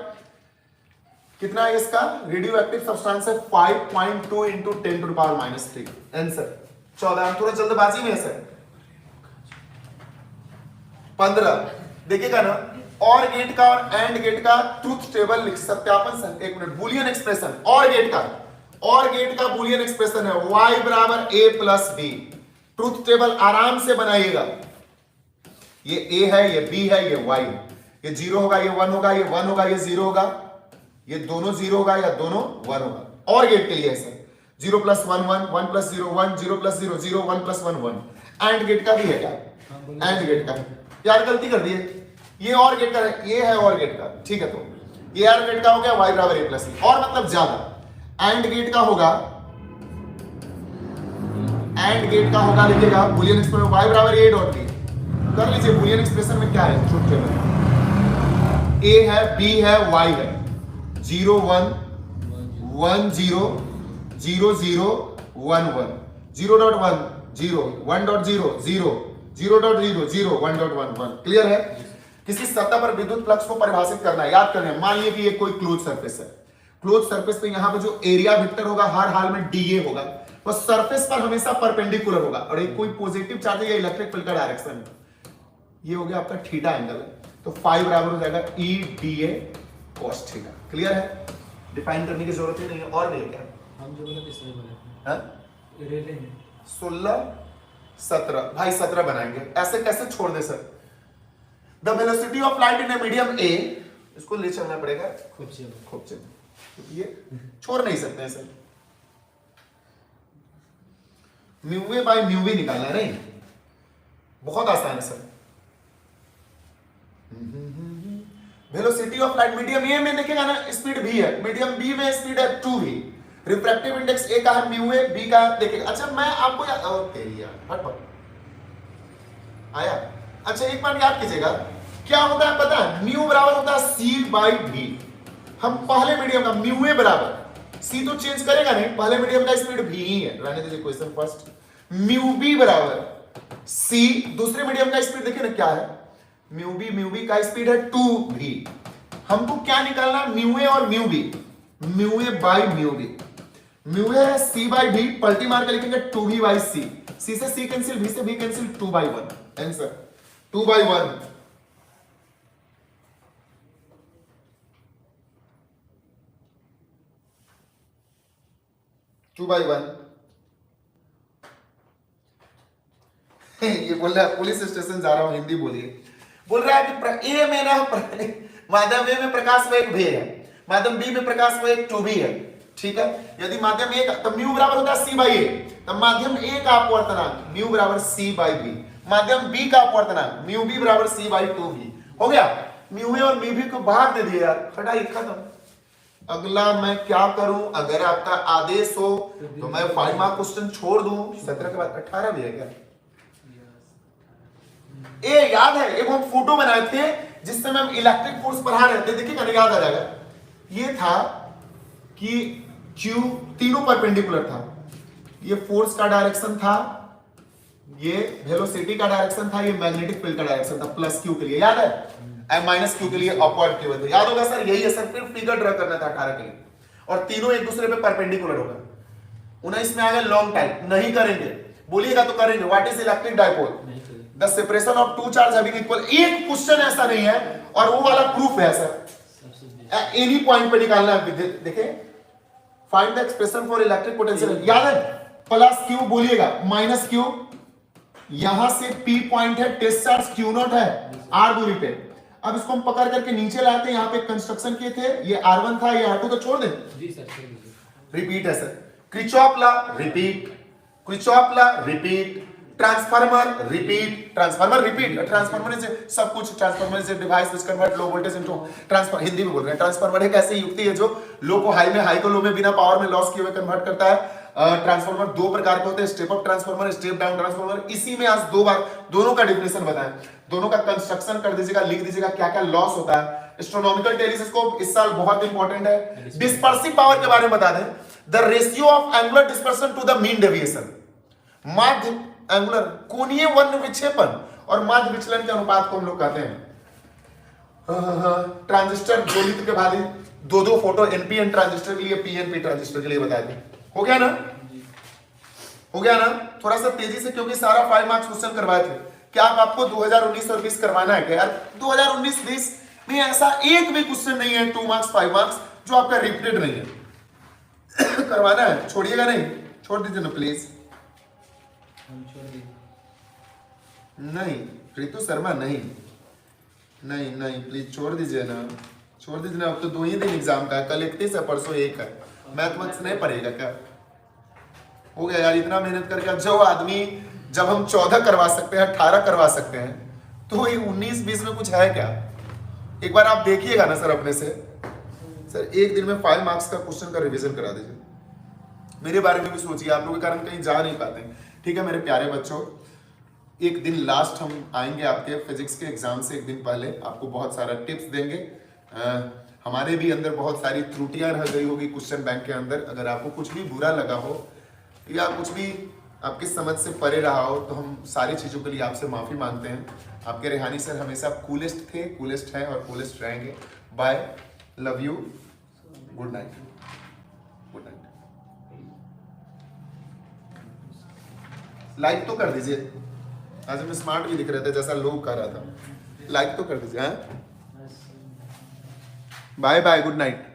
कितना है इसका रेडियो एक्टिव सब्सटेंस है 5.2 into 10 to the power -3 answer 14। थोड़ा जल्दबाजी में है सर। 15 देखिएगा ना, और गेट का और एंड गेट का ट्रूथ टेबल लिख सत्यापन सर, एक मिनट, बुलियन एक्सप्रेशन और गेट का बुलियन एक्सप्रेशन है y बराबर a plus b। Truth table आराम से बनाइएगा, ये a है, ये b है, ये y है, ये 0 होगा, ये 1 होगा, ये 1 होगा, ये 0 होगा, ये दोनों 0 होगा या दोनों 1 होगा। और गेट के लिए है sir 0 plus 1 1 1 plus 0 1 0 plus 0 0 1 plus 1 1। And gate का भी है क्या? एंड गेट का यार गलती कर दिए, ये और गेट का है, ये है और गेट का, ठीक है। तो ये और गेट का हो गया y बराबर a प्लस b, और मतलब ज्यादा। एंड गेट का होगा, एंड गेट का होगा लिखिएगा बुलियन एक्सप्रेशन y बराबर a डॉट b। कर लीजिए बुलियन एक्सप्रेशन में क्या है, ट्रूथ टेबल a है, b है, y है, 0 1 1 0 0 0 1 1 0.1 0 1.0 0 0.0 0 1.1 1। क्लियर है। किसी सतह पर विद्युत फ्लक्स को परिभाषित करना है, याद करना है। मान लीजिए कि ये कोई क्लोज सरफेस है, क्लोज सरफेस पे यहाँ पे जो एरिया वेक्टर होगा हर हाल में dA होगा, वो सरफेस पर हमेशा परपेंडिकुलर होगा, और एक कोई पॉजिटिव चार्ज है या इलेक्ट्रिक फील्ड का डायरेक्शन है, ये हो गया आपका थीटा एंगल है, तो फाई बराबर हो जाएगा E dA cos theta. Clear है, डिफाइन करने की जरूरत ही नहीं है। और नहीं क्या हम जो बोले सही बोले हाँ? ले लेंगे 16 17 भाई 17 बनाएंगे, ऐसे कैसे छोड़ दे sir. The velocity of light in a medium A, इसको ले चलना पड़ेगा खूब चलो, ये छोड़ नहीं सकते हैं sir. Mu A by mu B निकालना है, नहीं बहुत आसान है sir. Velocity of light medium A में देखिएगा ना स्पीड v है, मीडियम बी में स्पीड है 2v, रिफ्रैक्टिव इंडेक्स ए का है म्यू ए, बी का है देखिएगा। अच्छा मैं आपको ओके यार हट आया। अच्छा एक बार याद कीजिएगा क्या होता है पता है, म्यू बराबर होता है c बाई v। हम पहले मीडियम का म्यू ए बराबर c तो चेंज करेगा नहीं, पहले मीडियम का स्पीड v ही है, रहने दीजिए क्वेश्चन फर्स्ट। म्यू बी बराबर c, दूसरे मीडियम का स्पीड देखिए ना क्या है, म्यू बी का स्पीड है 2v। हमको क्या निकालना, म्यू ए और mu B, mu A by mu B. Mu A है c बाई v, पलटी मार के लिखेंगे 2v बाई c, c से c कैंसिल, v से v cancel, 2 by 1 answer 2 by 1। ये बोल रहा है पुलिस स्टेशन जा रहा हूं, हिंदी बोलिए। बोल रहा है कि ए में ना माध्यम ए में प्रकाश वेग v है, माध्यम बी में प्रकाश वेग 2v है, ठीक है। यदि माध्यम ए का तो म्यू बराबर होता है c बाई ए, तब माध्यम ए का अपवर्तनांक म्यू बराबर c बाई b, माध्यम बी का अपवर्तनांक म्यू बी बराबर सी बाई 2v हो गया। म्यू ए और म्यू बी को भाग दे दिया यार, हटाइए, खत्म। अगला मैं क्या करूं, अगर आपका आदेश हो तो मैं 5 मार्क क्वेश्चन छोड़ दूं। 17 के बाद 18 भी है क्या? ए याद है एक हम फोटो बनाए थे जिस समय हम इलेक्ट्रिक फोर्स पढ़ा रहे थे, देखिएगा ना, याद आ जाएगा। ये था कि Q तीनों परपेंडिकुलर था, ये फोर्स का डायरेक्शन था, ये वेलोसिटी का डायरेक्शन था, ये मैग्नेटिक फील्ड का डायरेक्शन था, प्लस Q के लिए याद है, माइनस Q के लिए अपवर्ड केवल था, याद होगा सर। यही है सर, फिर फिगर ड्रा करना था 18 के लिए, और तीनों एक दूसरे पे परपेंडिकुलर होगा। 19 में आ गया लॉन्ग टाइप, नहीं करेंगे, बोलिएगा तो करेंगे। What is electric dipole? The separation of two charge having equal. एक क्वेश्चन ऐसा नहीं है और वो वाला प्रूफ है सर, एनी पॉइंट पे निकालना है। देखिए find the expression for electric potential, याद है, प्लस Q बोलिएगा, माइनस Q, यहां से P पॉइंट है, टेस्ट चार्ज Q नॉट है R दूरी पे। अब इसको हम पकड़ करके नीचे लाते हैं, यहां पे कंस्ट्रक्शन किए थे, ये R1 था, ये R2 तो छोड़ दें जी सर, छोड़ दीजिए। रिपीट है sir, Kirchhoff law repeat, Kirchhoff law repeat, transformer repeat, transformer repeat, transformer से सब कुछ, ट्रांसफार्मर से device which convert low voltage into transfer, Hindi में बोल रहे हैं। ट्रांसफार्मर एक ऐसी युक्ति है जो लो को हाई में, हाई को लो में बिना पावर में लॉस किए हुए कन्वर्ट करता है। ट्रांसफार्मर दो प्रकार के होते हैं, step up transformer, step down transformer. इसी में आज 2 बार दोनों का डिफिनेशन बताएं, दोनों का कंस्ट्रक्शन कर दीजिएगा, लिख दीजिएगा क्या क्या लॉस होता है। एस्ट्रोनॉमिकल टेलीस्कोप इस साल बहुत इंपॉर्टेंट है। डिस्पर्सिव पावर के बारे में बता दें, the ratio of angular dispersion to the mean deviation, माध्य एंगुलर कोणीय वन विक्षेपण और माध्य विचलन के अनुपात को हम लोग कहते हैं। ट्रांजिस्टर ज्वलित के भांति 2-2 फोटो एनपीएन ट्रांजिस्टर के लिए, पीएनपी ट्रांजिस्टर के लिए बताए थे। हो गया ना, हो गया ना? थोड़ा सा तेजी से, क्योंकि सारा 5 मार्क्स क्वेश्चन करवाए थे। क्या आपको 2019 और 20 करवाना है क्या यार? 2019-20 में ऐसा एक भी क्वेश्चन नहीं है 2 मार्क्स 5 मार्क्स जो आपका रिपीटेड नहीं है। करवाना है, छोड़िएगा नहीं, छोड़ दीजिए ना प्लीज। हम छोड़ दीजिए। नहीं ऋतु शर्मा, नहीं नहीं नहीं, प्लीज छोड़ दीजिए ना, छोड़ दीजिए ना। अब तो 2 ही दिन एग्जाम का है, कल 31 है, परसों 1 है। मैथमेटिक्स नहीं पढ़ेगा क्या? हो गया यार, इतना मेहनत करके। अब जो आदमी, जब हम 14 करवा सकते हैं, 18 करवा सकते हैं, तो ये 19-20 में कुछ है क्या? एक बार आप देखिएगा ना सर अपने से। सर एक दिन में 5 मार्क्स का क्वेश्चन का रिवीजन करा दीजिए। मेरे बारे में भी सोचिए, आप लोगों के कारण कहीं जा नहीं पाते। ठीक है मेरे प्यारे बच्चों, एक दिन लास्ट हम आएंगे आपके फिजिक्स के एग्जाम से एक दिन पहले, आपको बहुत सारा टिप्स देंगे। हमारे भी अंदर बहुत सारी त्रुटियां रह गई होगी क्वेश्चन बैंक के अंदर। अगर आपको कुछ भी बुरा लगा हो या कुछ भी आपकी समझ से परे रहा हो, तो हम सारी चीज़ों के लिए आपसे माफ़ी मांगते हैं। आपके रेहानी सर हमेशा कूलेस्ट थे, कूलेस्ट हैं और कूलेस्ट रहेंगे। Bye, love you, good night, good night. Like तो कर दीजिए, आज हम स्मार्ट भी दिख रहे थे जैसा लोग कह रहा था। लाइक तो कर दीजिए। हाँ, बाय बाय, गुड नाइट।